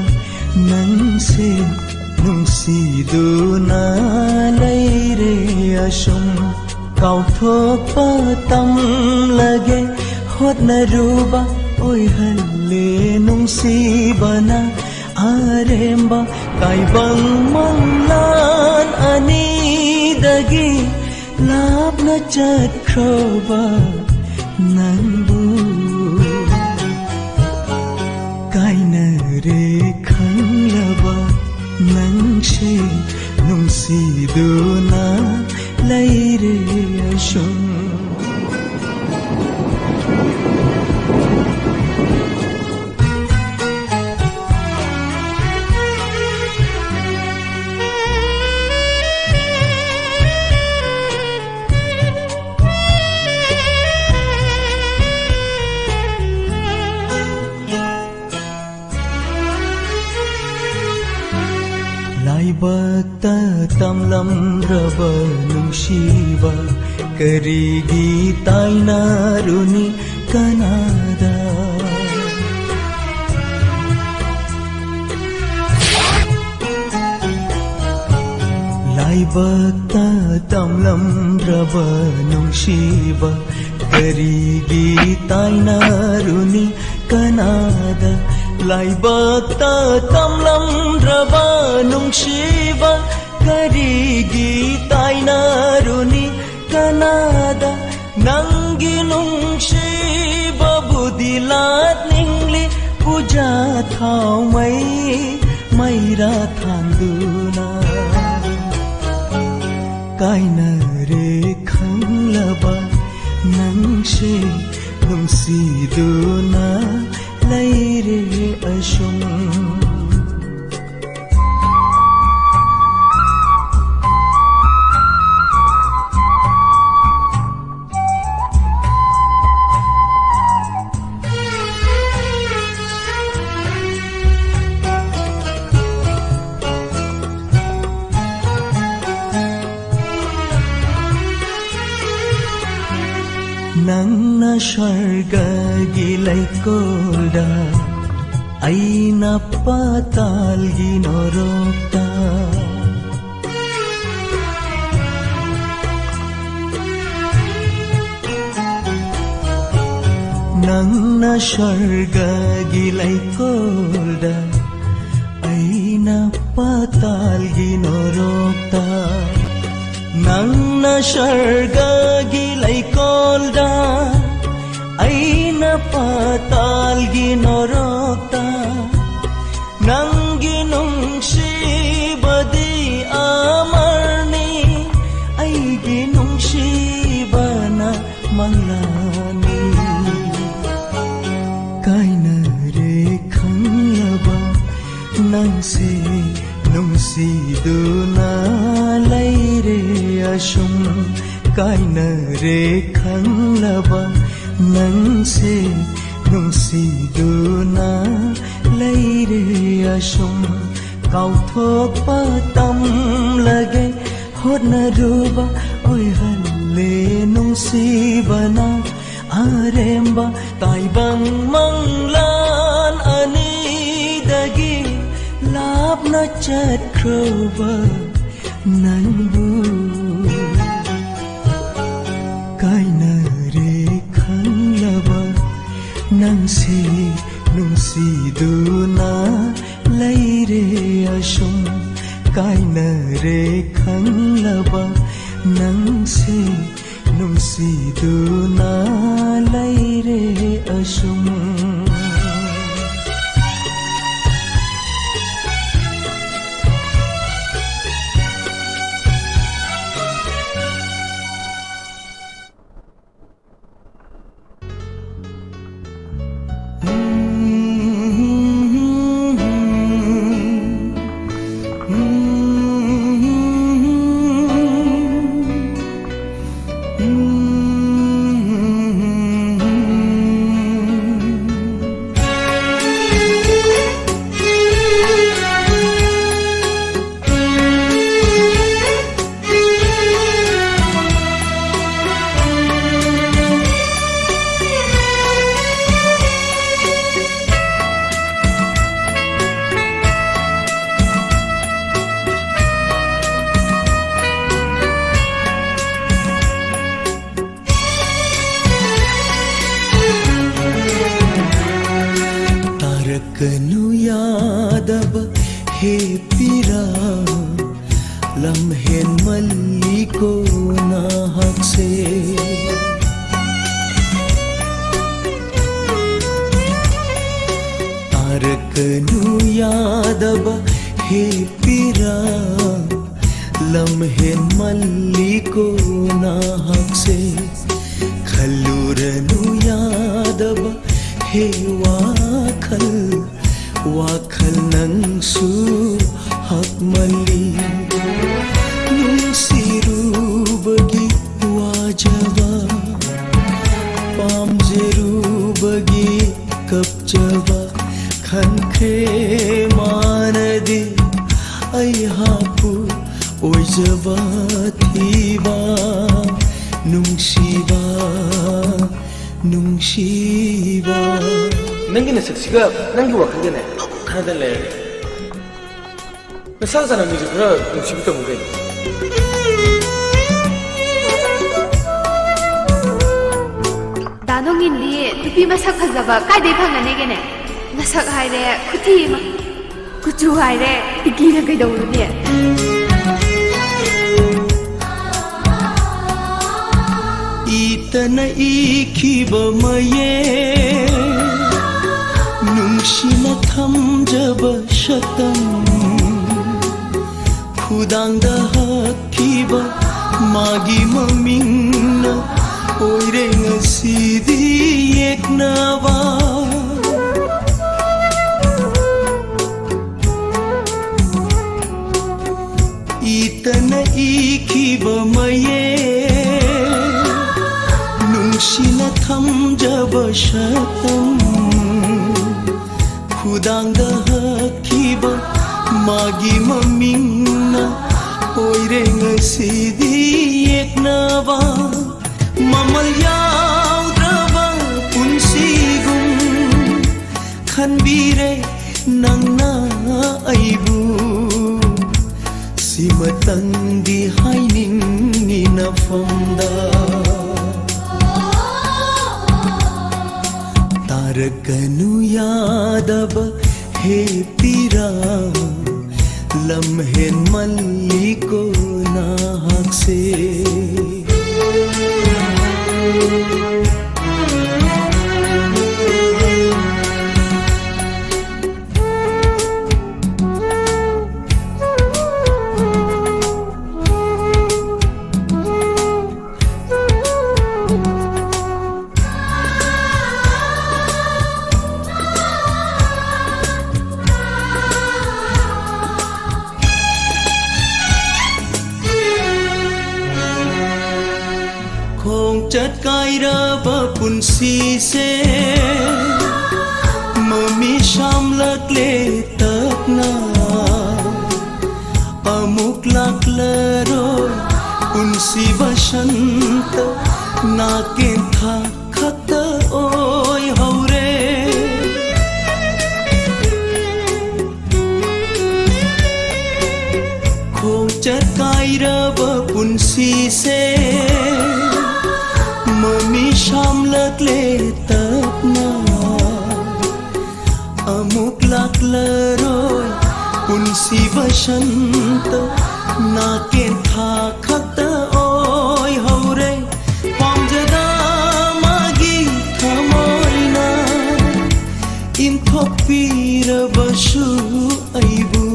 नंसे नुंसीदुना लैरे असम काउथोकपा तमलगे होतनरुबा ओइहल्ले नुंसीबना आरेम्बा काइबंग मंगलान अनीदगी लापना चटख्रोबा नंबू काइनरे खंगलबा नंशे नुंसीदुना लैरे असम लाइबक्ता तमलम रब नुंसीबा करिगी ताइनारुनी कनादा लाइबक्ता तमलम रब नुंसीबा करिगी ताइनारुनी कनादा लाइबक्ता तमलम रबा नुंसीबा करिगी ताइनारुनी कनादा नंगी नुंसीबा बुदिलात निंगली पूजा थाव मैरा थांदुना कायनारे खंगलबा नंशे नुंसीदुना लैरे असम नंना स्वर्ग गिलैकोल्डा ऐना पाताल गिनोरोक्ता नंना स्वर्ग गिलैकोल्डा ऐना पाताल गिनोरोक्ता नंना स्वर्ग गिलैकोल्डा ऐना पाताल गिनोरोक्ता नंगी नुंसीबदी अमरनी ऐगी नुंसीबना मंगलानी कायनारे खंगलबा नंसे नुंसीदुना लैरे असम कायनारे खंगलबा नंसे नुंसीदुना लैरे असम काउथोकपा तमलगे होतनरुबा ओइहल्ले नुंसीबना आरेम्बा ताइबंग मंगलान अनीदगी लापना चटख्रोबा नंबू कायनारे खंगलबा नंसे नुंसीदुना लैरे असम कायनारे खंगलबा नंसे नुंसीदुना लैरे असम ꯇꯥꯔꯛꯀꯅꯨ ꯌꯥꯗꯕ ꯍꯦꯞꯄꯤꯔꯥ ꯂꯝꯍꯦꯟ ꯃꯜꯂꯤꯀꯣ ꯅꯍꯥꯛꯁꯦ ꯇꯥꯔꯛꯀꯅꯨ ꯌꯥꯗꯕ ꯍꯦꯞꯄꯤꯔꯥ ꯂꯝꯍꯦꯟ ꯃꯜꯂꯤꯀꯣ ꯅꯍꯥꯛꯁꯦ ꯈꯜꯂꯨꯔꯅꯨ ꯌꯥꯗꯕ ꯍꯦ ꯋꯥꯈꯜ ꯅꯪꯁꯨ ꯍꯛꯃꯜꯂꯤ ꯅꯨꯡꯁꯤꯔꯨꯕꯒꯤ ꯋꯥꯖꯕ ꯄꯥꯝꯖꯔꯨꯕꯒꯤ ꯀꯞꯆꯕ ꯈꯟꯈ꯭ꯔꯦ ꯃꯥꯅꯗꯤ ꯑꯩꯍꯥꯛꯄꯨ ꯑꯣꯏꯖꯕ ꯊꯤꯕ ꯅꯨꯡꯁꯤꯕ ꯅꯨꯡꯁꯤꯕ ꯅꯪꯒꯤ ꯅꯁꯛꯁꯤꯒ ꯅꯪꯒꯤ ꯋꯥꯈꯜꯒꯅꯦ ꯈꯔꯗ ꯂꯩꯔꯦ ꯅꯁꯥ ꯆꯥꯅ ꯃꯤꯁꯨ ꯈꯔ ꯅꯨꯡꯁꯤꯕ ꯇꯝꯃꯨ ꯀꯩꯅꯣ 다농인디 누피 마삭 파자바 까이데 방가네게네 나삭 하이레 쿠티마 쿠추 하이레 이기나 그이도우니 이따나 이키바 마예 뭉시나 탐자바 샤땅 후당다 하키바 마기 마밍나 오이레 ngasi디 yeknawa itana ikiba maye nungsina thamjaba shatam khudangda hakiba magi mamingna oire ngasidi yeknawa mamal yaudraba punsigum khanbire nangna aibu simatangdi haining ni nafamda tarakanu yadaba he pira lamhen malliko nahakse chật cay ra ba punsi se mami sham lak le tak na amuk lak laro punsi basanta na ken tha khata oi haure khong chật cay ra ba punsi se mami sham lak le tak na amuk lak laroi punsi basanta na ken tha khata oi haure pamjada magi thamoina in thopira basu aibu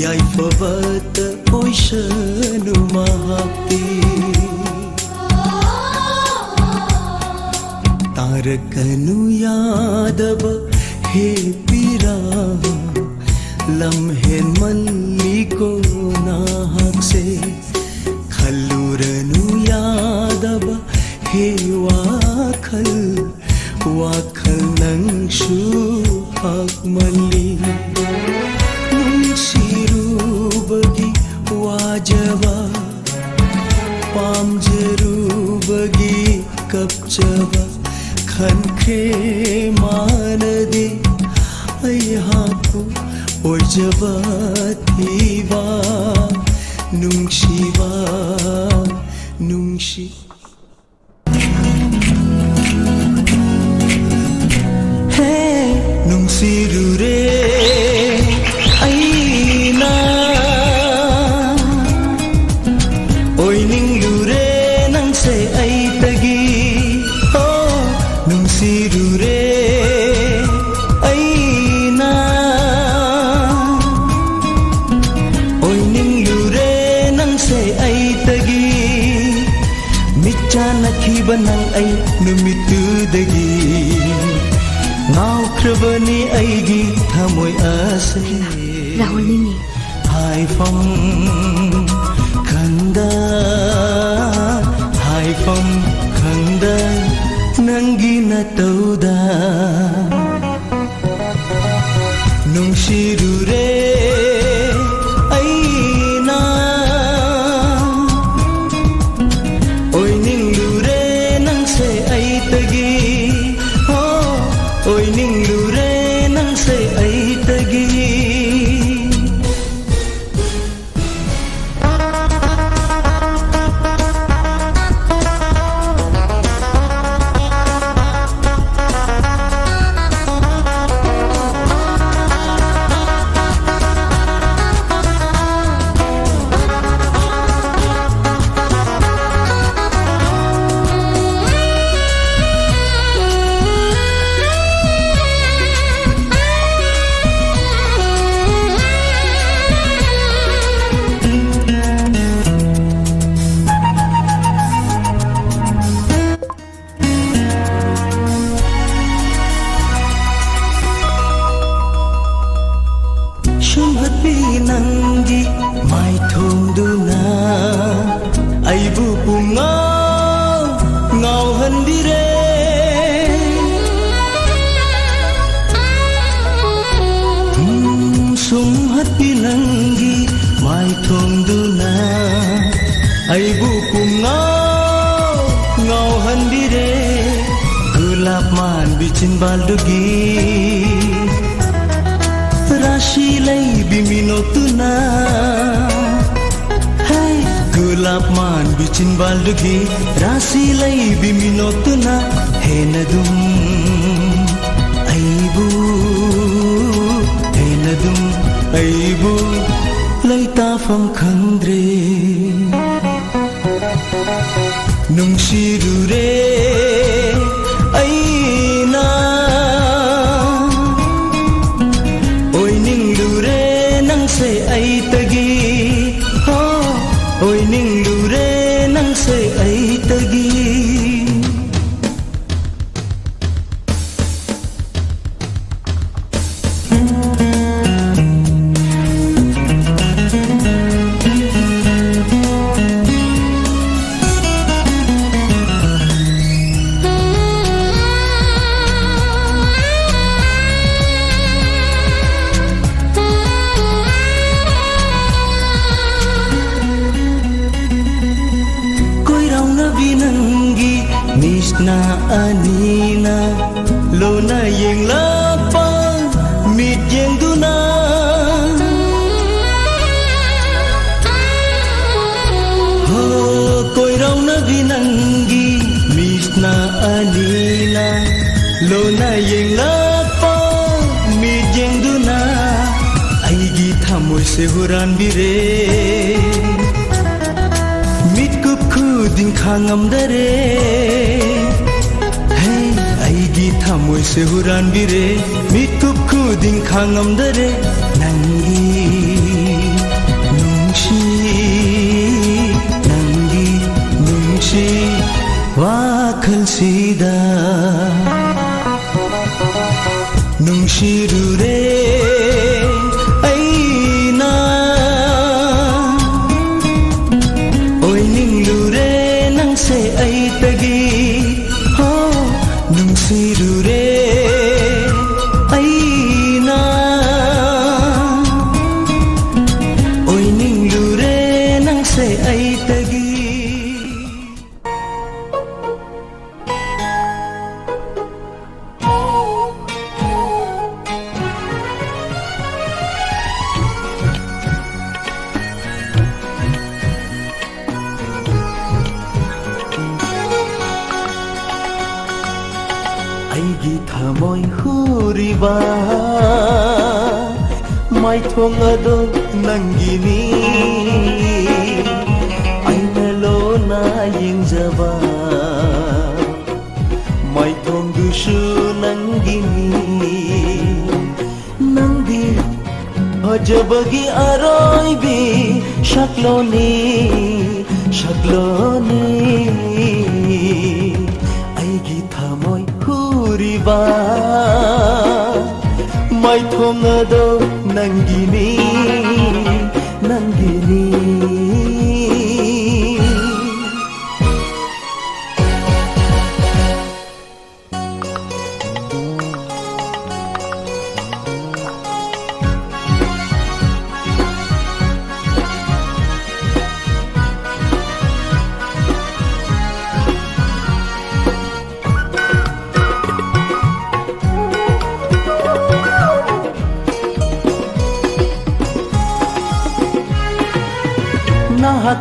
yai favat oishanu mahakti tarakanu yadaba he pira lamhen malliko nahakse khalluranu yadaba he wakhal nangshu hakmali nungsirubagi wajaba pamjarubagi kapchaba खनखे मानदे अयहापु ओजबा थीवा नुंशिवा नुंशि Hey ꯅꯨꯡꯁꯤꯕ ꯅꯪ ꯑꯩ ꯅꯨꯃꯤꯠꯇꯨꯗꯒꯤ ꯉꯥꯎꯈ꯭ꯔꯕꯅꯤ ꯑꯩꯒꯤ ꯊꯃꯣꯏ ꯑꯁꯦ Rahul Nini. 하이펑 간다 하이펑 간다 난기나 떠오다 농시루레 아이나 오이닝루레 낭세 아이따기 오이닝루레 낭세 아이따기 ꯅꯪꯒꯤ ꯃꯥꯏꯊꯣꯡꯗꯨꯅ ꯑꯩꯕꯨ ꯄꯨꯡꯉꯥꯎ ꯉꯥꯎꯍꯟꯕꯤꯔꯦ ꯁꯨꯝꯍꯠꯄꯤ ꯅꯪꯒꯤ ꯃꯥꯏꯊꯣꯡꯗꯨꯅ ꯑꯩꯕꯨ ꯄꯨꯡꯉꯥꯎ ꯉꯥꯎꯍꯟꯕꯤꯔꯦ ꯒꯨꯂꯥꯞ ꯃꯥꯟꯕꯤ ꯆꯤꯟꯕꯥꯜꯗꯨꯒꯤ राशि लैबी मिनोतुना hey गुलाब मान बिचिन बालुगी राशि लैबी मिनोतुना हेनदुम अइबु लैताफम खंद्रे नुंशिरुरे अइना से आई तगी हो ओय निंगलुरे नंग से आई तगी Misna anina lona yeng lapa mit yeng duna ho koi rau na vinangi misna anina lona yeng lapa mit yeng duna aigi thamoi se huran bire दिन खांगम दरे hey aigi thamoi se huran bire mikup khudin khangam dare nangi nungshi wakhal sida nungshi rure aina oi ninglure से आई तगी हो नुंसिरुरे आईना ओय निंगलुरे नंग से आई तगी aigi thamoi huriba mai thong ado nangini aina lona yengjaba mai thong dushu nangini nangdi ajabagi aroibi shakloni huriba mai thongado nangini nangini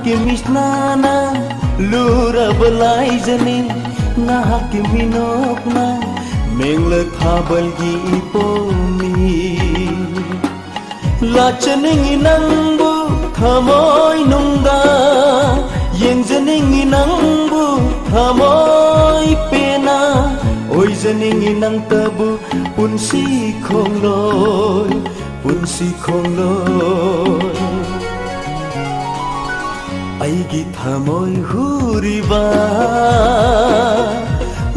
Misnana lura belai jeni nahak minokna mengle thabal gi ipomi lachening inangbu thamoy nungda yeng jening inangbu thamoy pena oi jening inang tabu punsi khongloy aigi thamoy huriba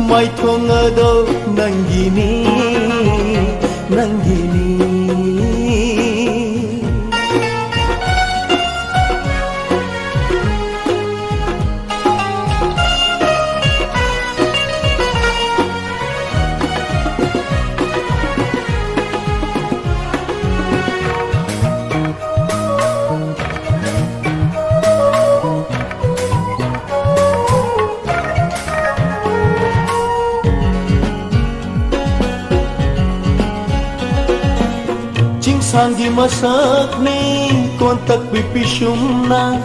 mai thongado nangini nangini Sanggi masak ni kontak bipisum na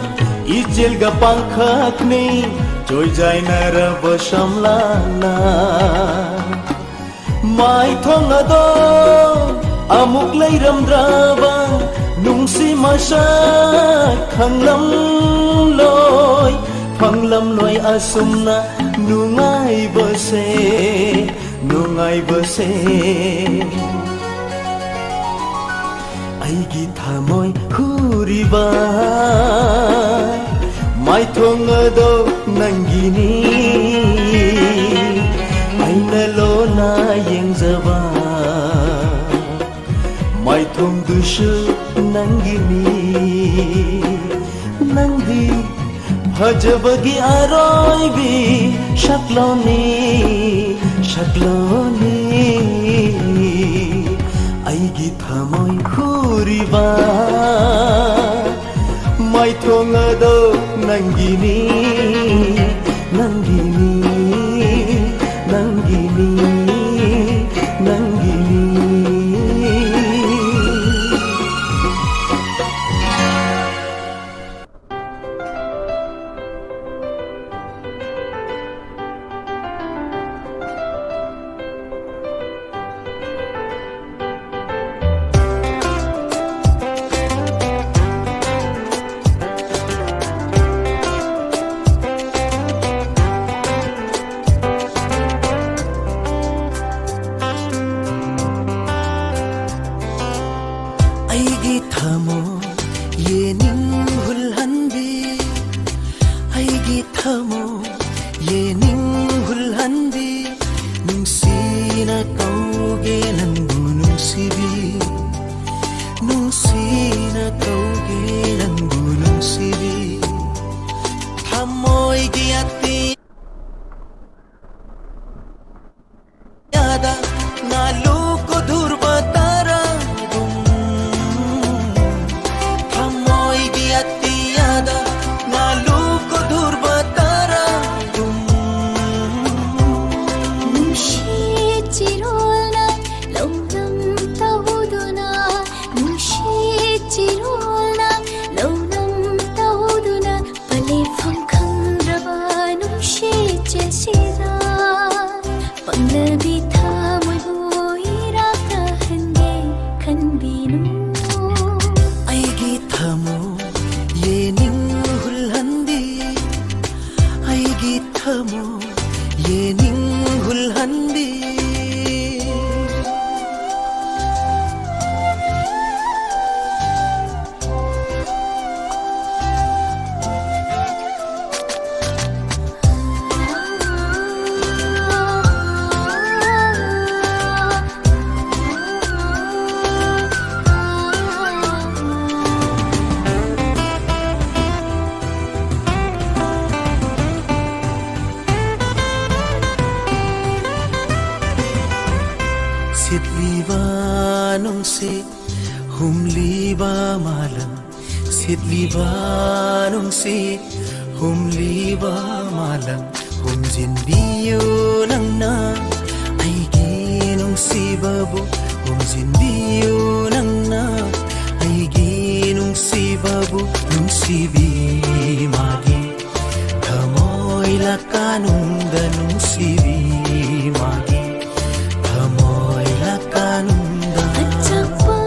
ijil ga pangkak ni joy jai nara basamlana mai thong ado amuk lay ramdraba nungsi masak khanglam loi asumna nungai base aigi thamoy huriba mai thongado nangini aina lona yengjaba mai thong dushu nangini nangdi bhajabagi aroibi shakloni aigi thamoy huriba mai thongado nangini nangini nangini nangini ꯁꯤꯠꯂꯤꯕ ꯅꯨꯡꯁꯤꯠ ꯍꯨꯝꯂꯤꯕ ꯃꯥꯂꯪ ꯍꯨꯝꯖꯤꯟꯕꯤꯌꯨ ꯅꯪꯅ ꯑꯩꯒꯤ ꯅꯨꯡꯁꯤꯕꯕꯨ ꯍꯨꯝꯖꯤꯟꯕꯤꯌꯨ ꯅꯪꯅ ꯑꯩꯒꯤ ꯅꯨꯡꯁꯤꯕꯕꯨ ꯅꯨꯡꯁꯤꯕꯤ ꯃꯥꯒꯤ ꯊꯃꯣꯏ ꯂꯀꯥꯅꯨꯡꯗ ꯅꯨꯡꯁꯤꯕꯤ ꯃꯥꯒꯤ ꯊꯃꯣꯏ ꯂꯀꯥꯅꯨꯡꯗ ꯑꯆꯛꯄ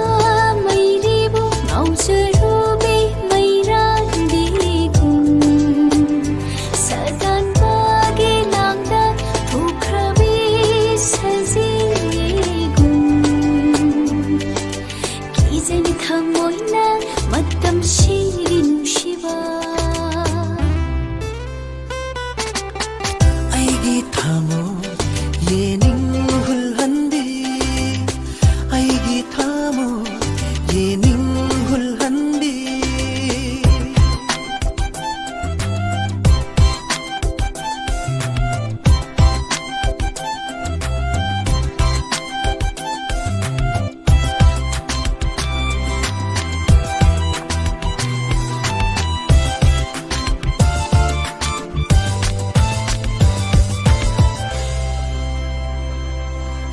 ꯃꯩꯔꯤꯕꯨ ꯉꯥꯎꯖꯔꯨꯕꯤ ꯃꯩꯔꯥꯟꯕꯤꯒꯨꯝ ꯁꯥꯗꯥꯟꯕꯒꯤ ꯂꯥꯡꯗ ꯊꯣꯛꯈ꯭ꯔꯕꯤ ꯁꯖꯤꯒꯨꯝ ꯀꯤꯖꯅꯤ ꯊꯃꯣꯏꯅ ꯃꯇꯝꯁꯤꯒꯤ ꯅꯨꯡꯁꯤꯕ ꯑꯩꯒꯤ ꯊꯃꯣꯏ ꯌꯦꯅꯤꯡ ꯍꯨꯜꯍꯟꯕꯤ ꯑꯩꯒꯤ ꯊꯃꯣꯏ ꯌꯦꯅꯤꯡ ꯍꯨꯜꯍꯟꯕꯤ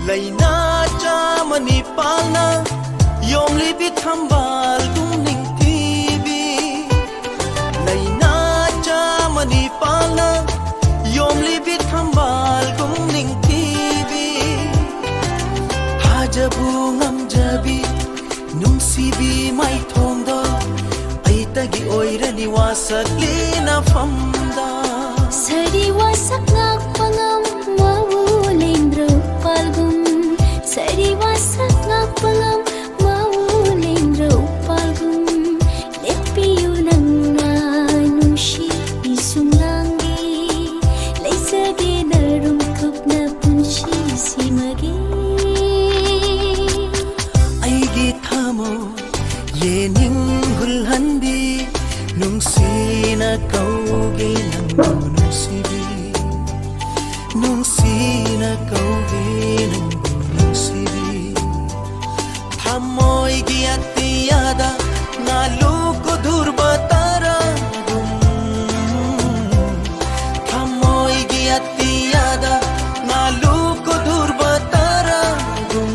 ꯂꯩꯅꯥ ꯆꯥꯃꯅꯤ ꯄꯥꯜꯅ ꯌꯣꯝꯂꯤꯕꯤ ꯊꯝꯕꯥꯜ ꯒꯨꯝ ꯅꯤꯡꯊꯤꯕꯤ ꯂꯩꯅꯥ ꯆꯥꯃꯅꯤ ꯄꯥꯜꯅ ꯌꯣꯝꯂꯤꯕꯤ ꯊꯝꯕꯥꯜ ꯒꯨꯝ ꯅꯤꯡꯊꯤꯕꯤ ꯊꯥꯖꯕꯨ ꯉꯝꯖꯕꯤ ꯅꯨꯡꯁꯤꯕꯤ ꯃꯥꯏꯊꯣꯡꯗꯣ ꯑꯩꯇꯒꯤ ꯑꯣꯏꯔꯅꯤ ꯋꯥꯁꯛꯂꯤ ꯅꯐꯝꯗ ꯁꯔꯤ ꯋꯥꯁꯛ ꯉꯥꯛꯄ ꯉꯝꯃꯕꯨ ꯂꯦꯡꯗ꯭ꯔ ꯎꯄꯥꯜꯒꯨꯝ ꯁꯔꯤ ꯋꯥꯁꯛ ꯉꯥꯛꯄ ꯉꯝꯃꯕꯨ ꯂꯦꯡꯗ꯭ꯔ ꯎꯄꯥꯜꯒꯨꯝ ꯂꯦꯞꯄꯤꯌꯨ ꯅꯪꯅ ꯅꯨꯡꯁꯤꯕꯤ ꯁꯨꯝꯂꯥꯡꯒꯤ ꯂꯩꯖꯒꯦ ꯅꯔꯨꯝ ꯊꯨꯞꯅ ꯄꯨꯟꯁꯤꯁꯤꯃꯒꯤ ꯑꯩꯒꯤ ꯊꯃꯣꯏ ꯌꯦꯅꯤꯡ ꯍꯨꯜꯍꯟꯕꯤ ꯅꯨꯡꯁꯤꯅ ꯀꯧꯒꯦ ꯅꯪꯕꯨ ꯅꯨꯡꯁꯤꯕꯤ ꯅꯨꯡꯁꯤꯅ ꯀꯧꯒꯦ ꯅꯪꯕꯨ ꯅꯨꯡꯁꯤꯕꯤ ꯊꯃꯣꯏꯒꯤ ꯑꯇꯤꯌꯥꯗ ꯉꯥꯂꯨ ꯀꯨꯗꯨꯔꯕ ꯇꯔꯥꯒꯨꯝ ꯊꯃꯣꯏꯒꯤ ꯑꯇꯤꯌꯥꯗ ꯉꯥꯂꯨ ꯀꯨꯗꯨꯔꯕ ꯇꯔꯥꯒꯨꯝ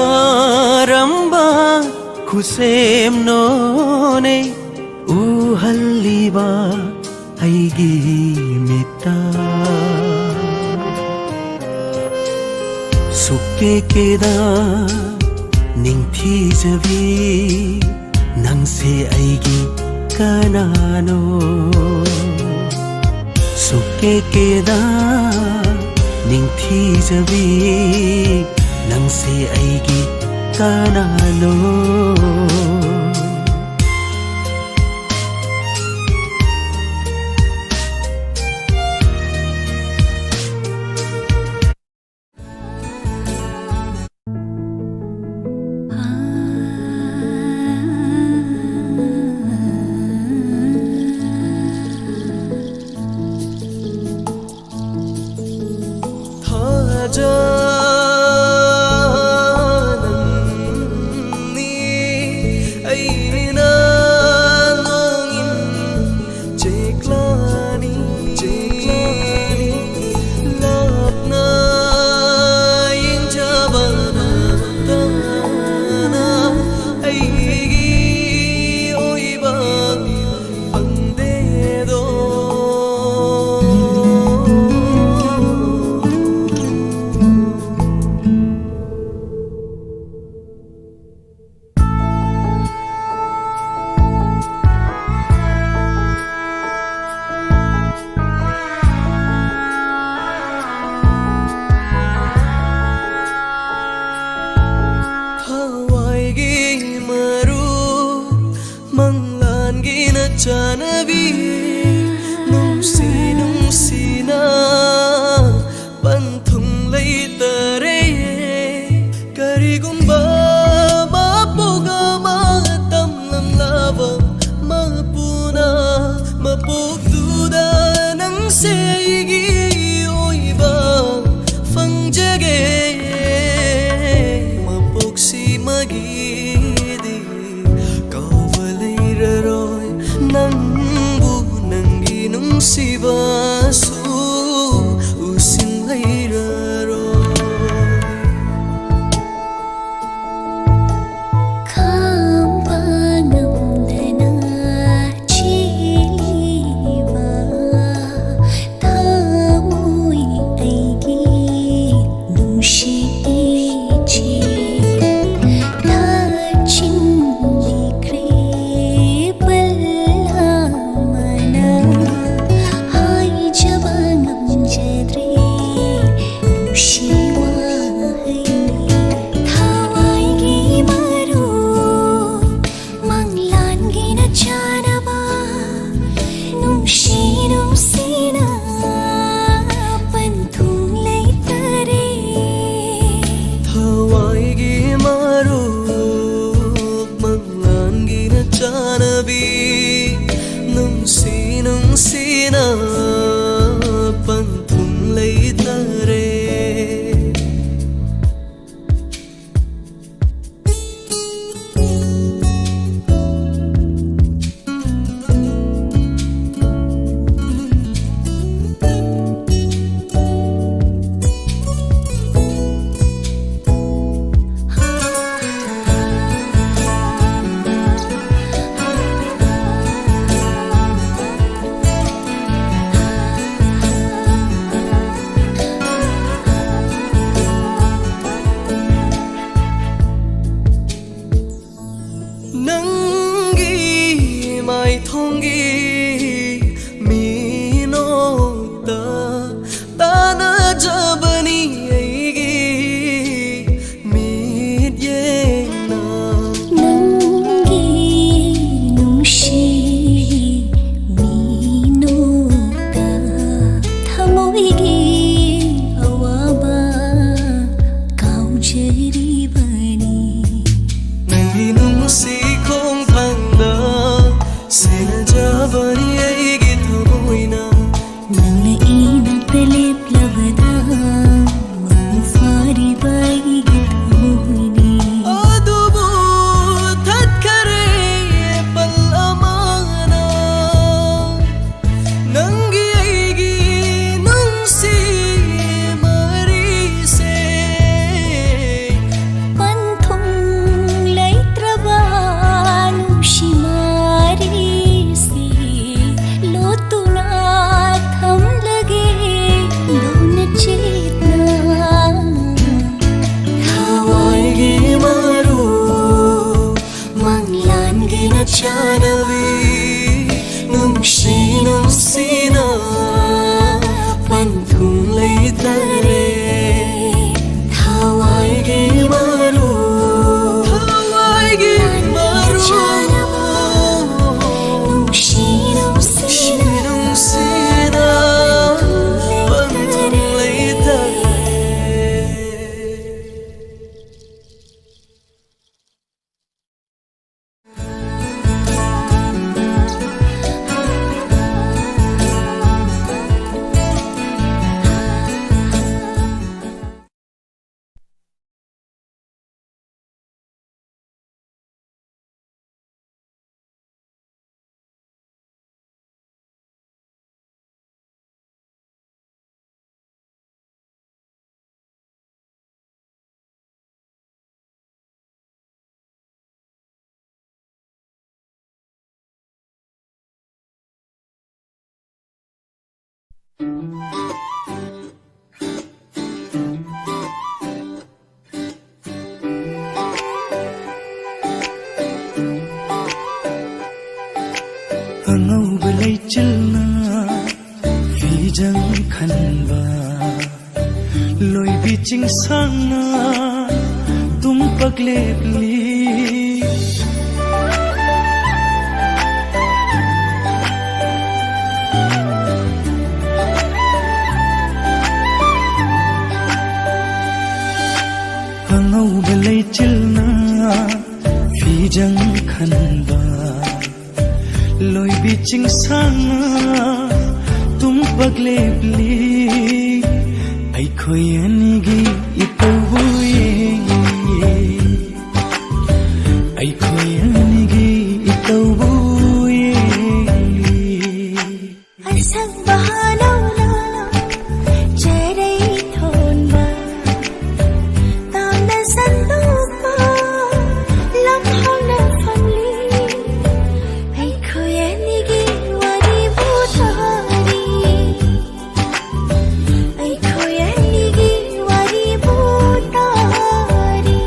ꯀꯔꯝꯕ ꯈꯨꯁꯦꯝꯅꯣꯅꯦ ꯎꯍꯜꯂꯤꯕ ꯑꯩꯒꯤ ꯃꯤꯠꯇ ꯁꯨꯛꯀꯦꯀꯦꯗ ꯅꯤꯡꯊꯤꯖꯕꯤ ꯅꯪꯁꯦ ꯑꯩꯒꯤ ꯀꯅꯥꯅꯣ ꯁꯨꯛꯀꯦꯀꯦꯗ ꯅꯤꯡꯊꯤꯖꯕꯤ ꯅꯪꯁꯦ ꯑꯩꯒꯤ ꯀꯅꯥꯅꯣ ꯑꯉꯧꯕ ꯂꯩꯆꯤꯜꯅ ꯐꯤꯖꯪ ꯈꯟꯕ ꯂꯣꯏꯕꯤ ꯆꯤꯡꯁꯥꯡꯅ ꯇꯨꯝꯄꯛ ꯂꯦꯞꯂꯤ ꯑꯉꯧꯕ ꯂꯩꯆꯤꯜꯅ ꯐꯤꯖꯪ ꯈꯟꯕ ꯂꯣꯏꯕꯤ ꯆꯤꯡꯁꯥꯡꯅ ꯇꯨꯝꯄꯛ ꯂꯦꯞꯂꯤ ꯑꯩꯈꯣꯏ ꯑꯅꯤꯒꯤ ꯏꯇꯧꯕꯨ ꯌꯦꯡꯂꯤ ꯑꯩꯈꯣꯏ ꯑꯅꯤꯒꯤ ꯏꯇꯧꯕꯨ ꯌꯦꯡꯂꯤ ꯑꯁꯪ ꯕꯍꯥꯅꯧꯅ ꯆꯦꯔꯩ ꯊꯣꯟꯕ ꯇꯥꯝꯅ ꯁꯟꯗꯣꯛꯄ ꯂꯝꯍꯥꯡꯅ ꯐꯝꯂꯤ ꯑꯩꯈꯣꯏ ꯑꯅꯤꯒꯤ ꯋꯥꯔꯤꯕꯨ ꯇꯥꯔꯤ ꯑꯩꯈꯣꯏ ꯑꯅꯤꯒꯤ ꯋꯥꯔꯤꯕꯨ ꯇꯥꯔꯤ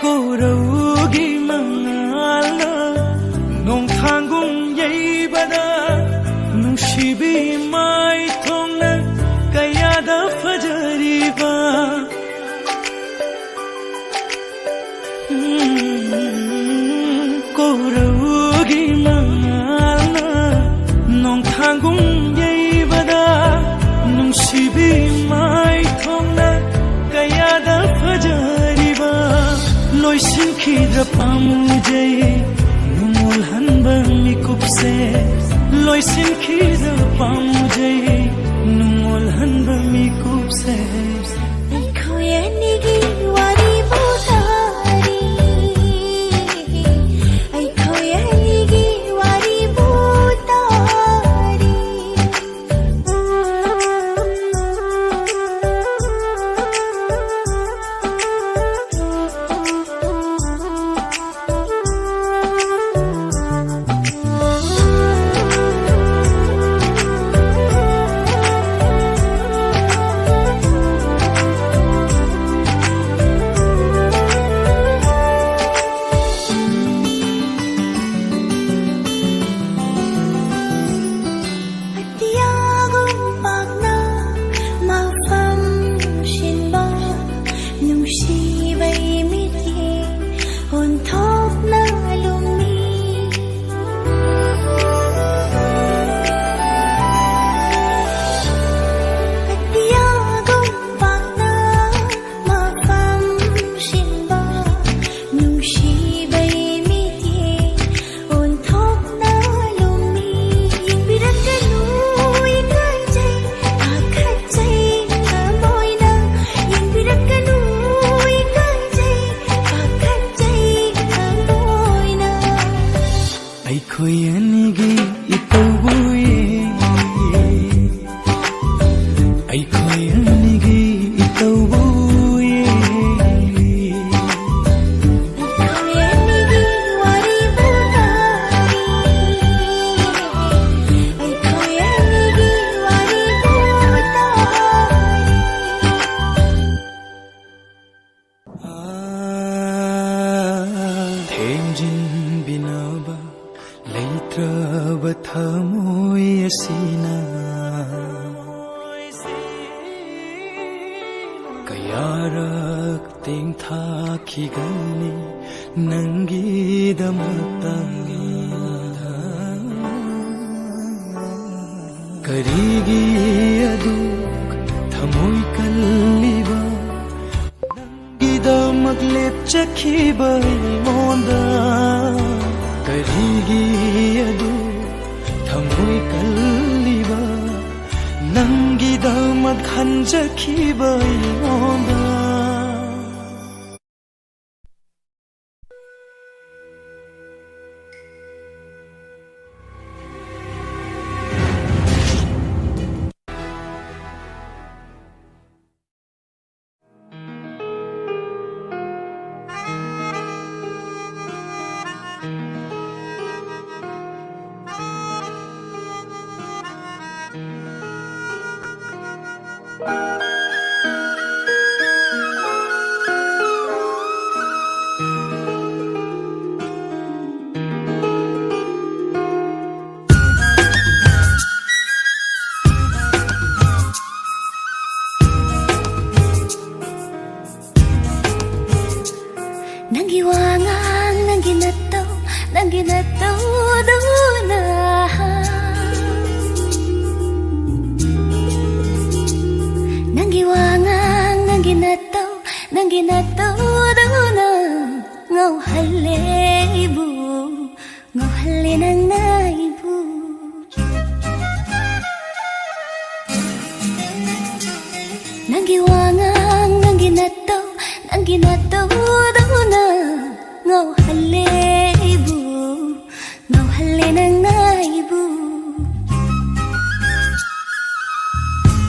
ꯀꯣꯔꯧꯒꯤ ꯃꯉꯥꯜꯅ ꯅꯣꯡꯊꯥꯡꯒꯨꯝ ꯌꯩꯕꯗ ꯅꯨꯡꯁꯤꯕꯤ ꯃꯥꯏꯊꯣꯡꯅ ꯀꯌꯥꯗ ꯐꯖꯔꯤꯕ ꯀꯣꯔꯧꯒꯤ ꯃꯉꯥꯜꯅ ꯅꯣꯡꯊꯥꯡꯒꯨꯝ ꯌꯩꯕꯗ ꯅꯨꯡꯁꯤꯕꯤ ꯃꯥꯏꯊꯣꯡꯅ ꯀꯌꯥꯗ ꯐꯖꯔꯤꯕ ꯂꯣꯏꯁꯤꯟꯈꯤꯗ꯭ꯔ ꯄꯥꯝꯖꯩ ꯅꯨꯡꯉꯣꯜꯍꯟꯕ ꯃꯤꯀꯨꯞꯁꯦ ꯂꯣꯏꯁꯤꯟꯈꯤꯗ꯭ꯔ ꯄꯥꯝꯖꯩ ꯅꯨꯡꯉꯣꯜꯍꯟꯕ ꯃꯤꯀꯨꯞꯁꯦ ꯑꯩꯈꯣꯏ ꯑꯅꯤꯒꯤ ꯋꯥꯔꯤꯕꯨ ꯇꯥꯔꯤ ꯑꯩꯈꯣꯏ ꯑꯅꯤꯒꯤ ꯋꯥꯔꯤꯕꯨ ꯇꯥꯔꯤ ꯑꯇꯤꯌꯥꯒꯨꯝ ꯄꯥꯛꯅ ꯃꯐꯝ ꯁꯤꯟꯕ ꯅꯨꯡꯁꯤꯕꯩ ꯃꯤꯠꯌꯦꯡ ꯑꯣꯟꯊꯣꯛꯅ ꯂꯨꯝꯃꯤ ꯑꯇꯤꯌꯥꯒꯨꯝ ꯄꯥꯛꯅ ꯃꯐꯝ ꯁꯤꯟꯕ ꯅꯨꯡꯁꯤꯕꯩ ꯃꯤꯠꯌꯦꯡ ꯑꯣꯟꯊꯣꯛꯅ ꯂꯨꯝꯃꯤ ꯌꯦꯡꯕꯤꯔꯛꯀꯅꯨ ꯏꯀꯥꯏꯖꯩ ꯄꯥꯈꯠꯆꯩ ꯊꯃꯣꯏꯅ ꯌꯦꯡꯕꯤꯔꯛꯀꯅꯨ ꯏꯀꯥꯏꯖꯩ ꯄꯥꯈꯠꯆꯩ ꯊꯃꯣꯏꯅ ꯑꯩꯈꯣꯏ ꯑꯅꯤꯒꯤ ꯏꯇꯧꯕꯨ ꯌꯦꯡꯂꯤ ꯑꯩꯈꯣꯏ ꯑꯅꯤꯒꯤ ꯏꯇꯧꯕꯨ ꯌꯦꯡꯂꯤ ꯑꯩꯈꯣꯏ ꯑꯅꯤꯒꯤ ꯋꯥꯔꯤꯕꯨ ꯇꯥꯔꯤ ꯑꯩꯈꯣꯏ ꯑꯅꯤꯒꯤ ꯋꯥꯔꯤꯕꯨ ꯇꯥꯔꯤ ꯊꯦꯝꯖꯤꯟꯕꯤꯅꯕ ꯂꯩꯇ꯭ꯔꯕ ꯊꯃꯣꯏ ꯑꯁꯤꯅ ꯀꯌꯥꯔꯛ ꯇꯦꯡꯊꯥꯈꯤꯒꯅꯤ ꯅꯪꯒꯤꯗꯃꯛꯇ ꯀꯔꯤꯒꯤ ꯑꯗꯨꯛ ꯊꯃꯣꯏ ꯀꯜꯂꯤꯕ ꯅꯪꯒꯤꯗꯃꯛ ꯂꯦꯞꯆꯈꯤꯕ ꯑꯩꯉꯣꯟꯗ ꯀꯔꯤꯒꯤ ꯑꯗꯨꯛ ꯊꯃꯣꯏ ꯀꯜꯂꯤꯕ ꯅꯪꯒꯤꯗꯃꯛ ꯈꯟꯖꯈꯤꯕ ꯑꯩꯉꯣꯟꯗ Nanggi wangang nanggi nato duna Nanggi wangang nanggi nato duna ngau halle ibu ngau halle nang naibu Nanggi wangang nanggi nato duna ngau halle ibu ngau halle nang naibu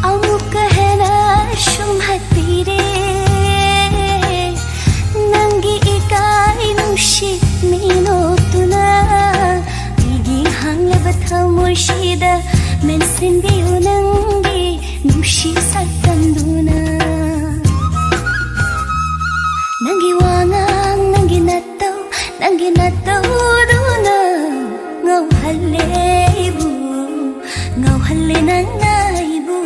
Amuk kahena shum hatire Nanggi ikai nushi minotuna Igi hanglabat hamurshida mensin biyu nangi nushi satanduna Nanggi wangang nanggi nato duna ngau halle ibu ngau halle nang naibu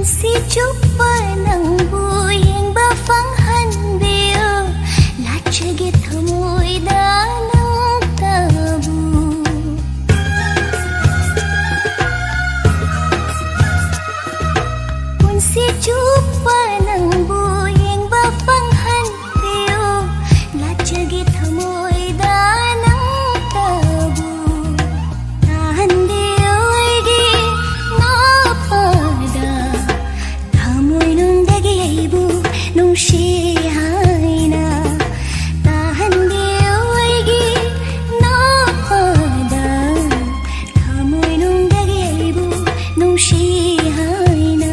Si chupa nang buyeng ba phang han biu la chege thamoi da nang tabu Kun si chupa nang buyeng ba phang han biu la chege thamoi da nang tabu tahan diu igi na pada nung si haina tahan diyo igi napada kamoy nung dagibu nung si haina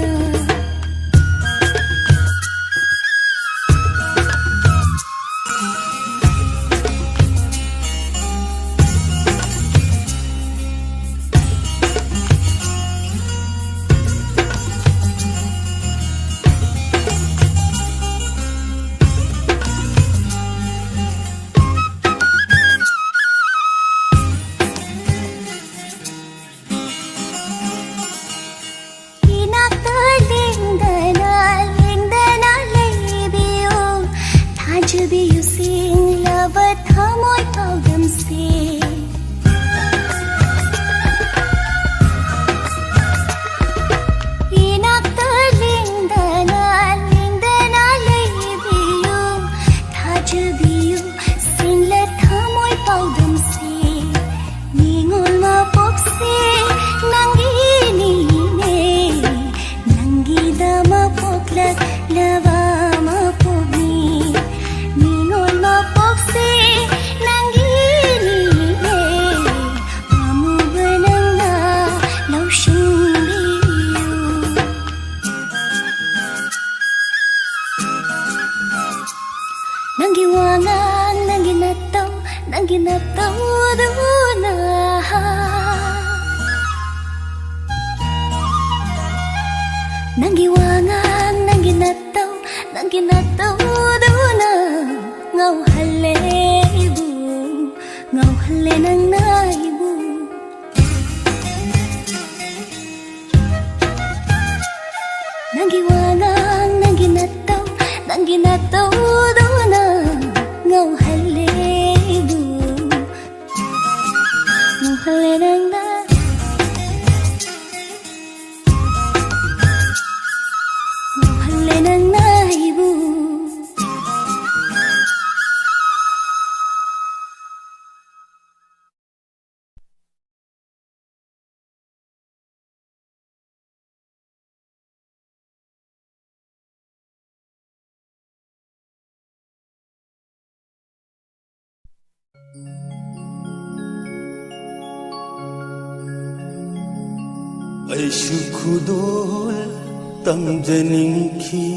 Biyu sing labat hamoy pagam si Inak terling dana lay biyu Taj biyu sing lat hamoy pagam si Ningol mapok si nangini ne Nanggi dama poklat lava Nanggi wangang nanggi nato duna Nanggi wangang nanggi nato duna ngau halle ibu ngau halle nang naibu Nanggi wangang nanggi nato duna ngau halle ibu ngau halle nang ꯑꯩꯁꯨ ꯈꯨꯗꯣꯜ ꯇꯝꯖꯅꯤꯡꯈꯤ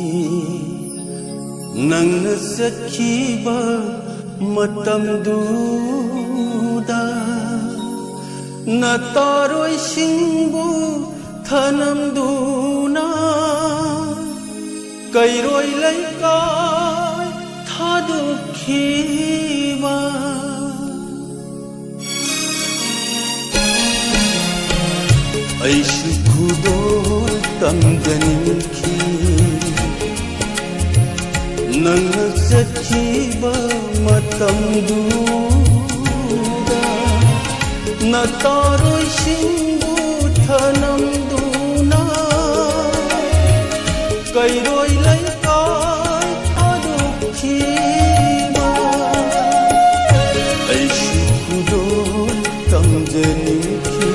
ꯅꯪꯅ ꯆꯠꯈꯤꯕ ꯃꯇꯝꯗꯨꯗ ꯅꯇꯥꯔꯣꯏꯁꯤꯡꯕꯨ ꯊꯅꯝꯗꯨꯅ ꯀꯩꯔꯣꯏ ꯂꯩꯀꯥꯏ ꯊꯥꯗꯣꯛꯈꯤꯕ ꯑꯩꯁꯨ ꯈꯨꯗꯣꯜ ꯇꯝꯖꯅꯤꯡꯈꯤ ꯅꯪꯅ ꯆꯠꯈꯤꯕ ꯃꯇꯝꯗꯨꯗ ꯅꯇꯥꯔꯣꯏꯁꯤꯡꯕꯨ ꯊꯅꯝꯗꯨꯅ ꯀꯩꯔꯣꯏ ꯂꯩꯀꯥꯏ ꯊꯥꯗꯣꯛꯈꯤꯕ ꯑꯩꯁꯨ ꯈꯨꯗꯣꯜ ꯇꯝꯖꯅꯤꯡꯈꯤ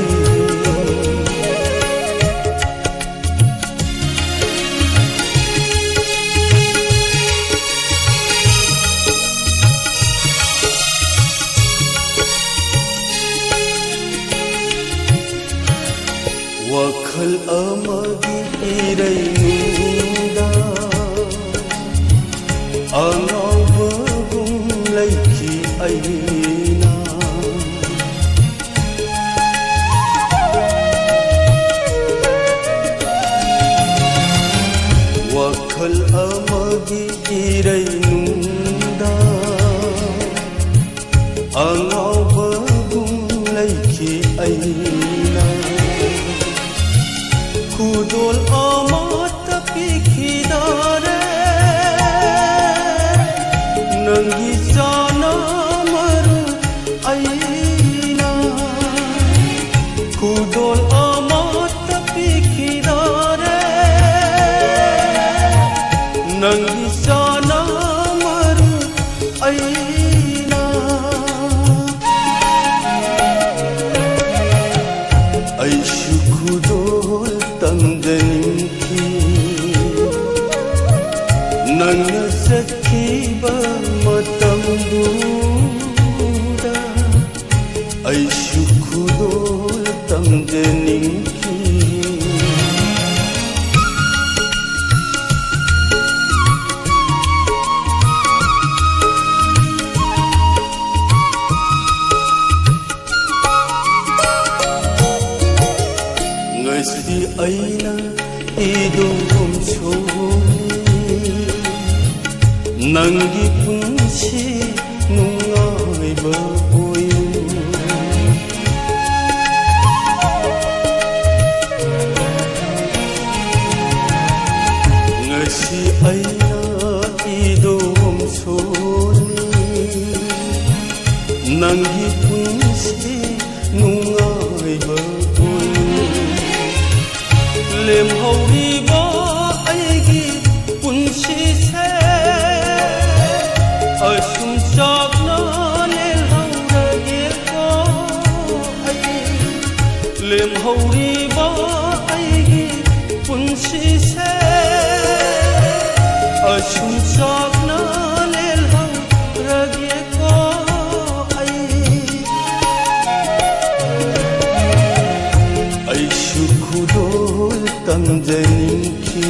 ꯋꯥꯈꯜ ꯑꯃꯒꯤ ꯏꯔꯩꯅꯨꯡꯗ ꯑꯉꯥꯎꯕꯒꯨꯝ ꯂꯩꯈꯤ ꯑꯩꯅ ꯋꯥꯈꯜ ꯑꯃꯒꯤ ꯏꯔꯩꯅꯨꯡꯗ ꯑꯉꯥꯎꯕꯒꯨꯝ ꯂꯩꯈꯤ ꯑꯩꯅ खुदोल अमत पिखिदारे नंगी जाना मरु आईना खुदोल अमत पिखिदारे नंगी जाना मरु आईना ऐशु खुदोल तमजनिंखी नंगना चखिबा मतमदुदा ऐशु खुदोल तमजनिंखी ngasi aina idum soni nangi punsi nungai ba oyu ngasi aina idum soni nangi punsi nungai ba lemhoriba aigi punsi se asum chakna lelhaurage ko ai lemhoriba aigi punsi se asum chakna lelhaurage ko ai aishu khudol तमजनिंखी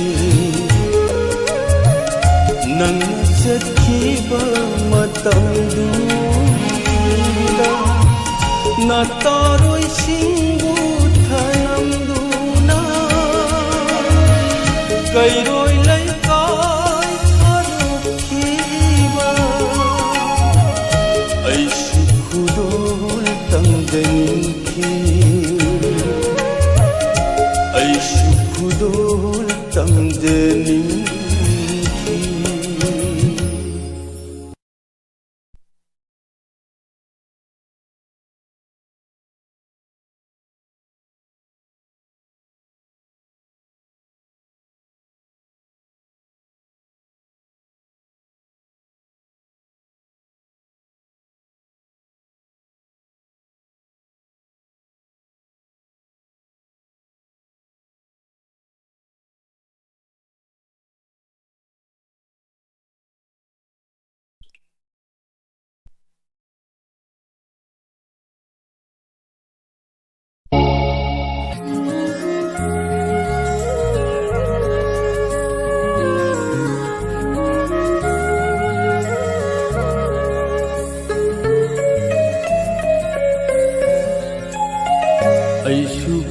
नंगना चखिबा मतमदुदा नतारोइसिंबु थनमदुना कैरोय लैकाय थादोखिबा ऐसु खुदोल तमजनिंखी ऐसु खुदोल तमजनिंखी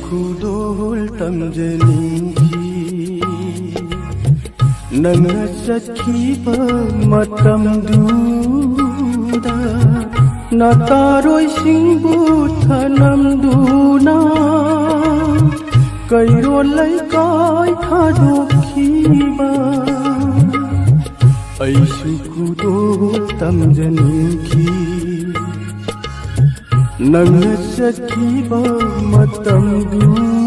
khudul tamjani nanga sakhiba matamduda nataroi singbu thanamduna kairo laikai thadokhiba aisu khudul tamjani nanga sakhiba matamduda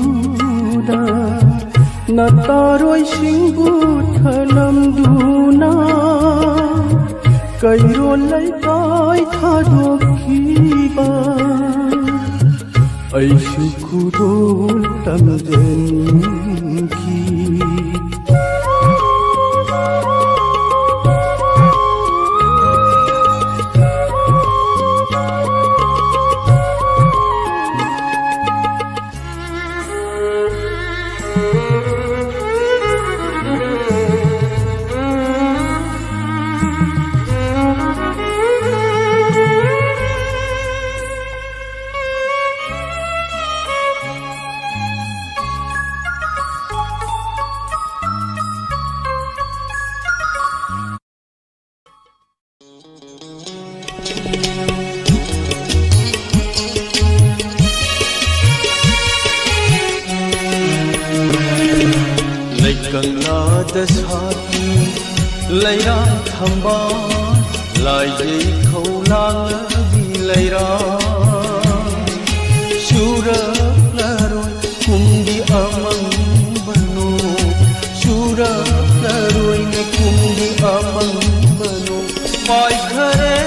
nataroi singbu thanamduna kairo laikai thadokhiba aisu khudul tamjani Gangla sati laira thamba lai jai khaulang bi laira sura laroi kumdi amang banu sura laroi ne kumdi amang banu pai khare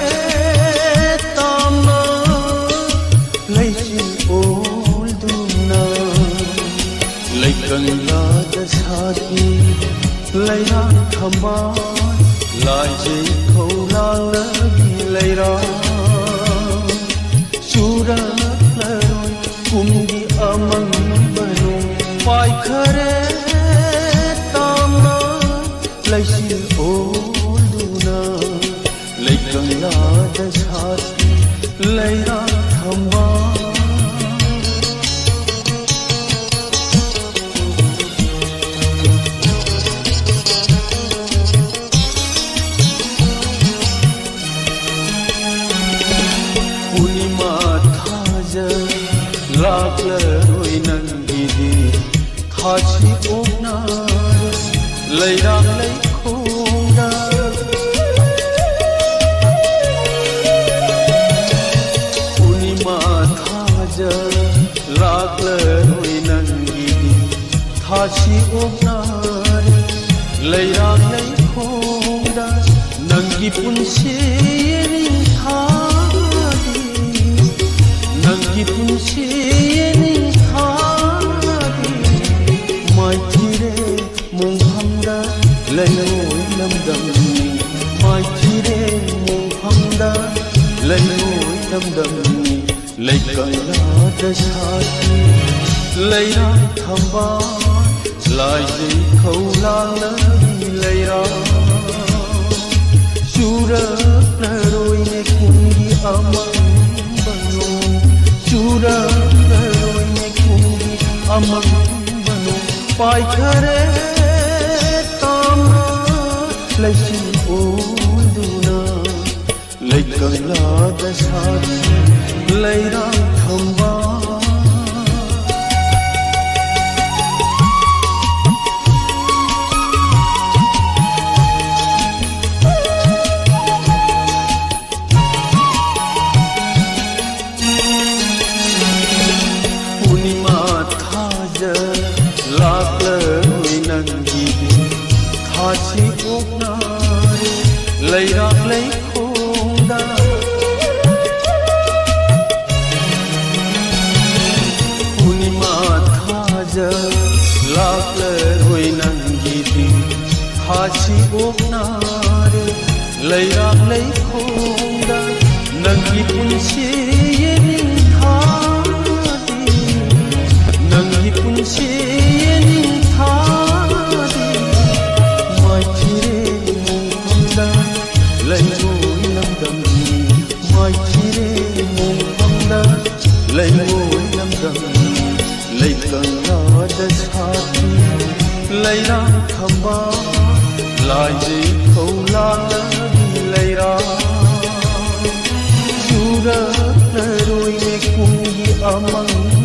tamna laisi ol duna lai gangla sati laira thamba lai jai khaulang bi laira sura laroi kumdi amang banu pai khare tamna laisi olduna lai gangla sati laira thamba laklaroi nangidi thachi omna lairang lai khonda unima thaja laklaroi nangidi thachi omna lairang lai khonda nangi punse nangi punse ni thadi mai thire mong hamda lainoi namdam mai thire mong hamda lainoi namdam laikala dasati laira thamba lai jai khaulang bi laira sura naroi ne kungi amang sura laroi ne kumdi amang banu pai khare tamna laisi olduna lai gangla sati laira thamba laklaroi nangidi thachi omna laira lai khonda unima thaja laklaroi nangidi thachi omna laira lai khonda nangi punse ni thadi nangi punse lai ngồi năm gần lấy गंगादा छाती लैरां थमा लाइजै खौलांगी लैरां जुरक्नरोइने कुंगी among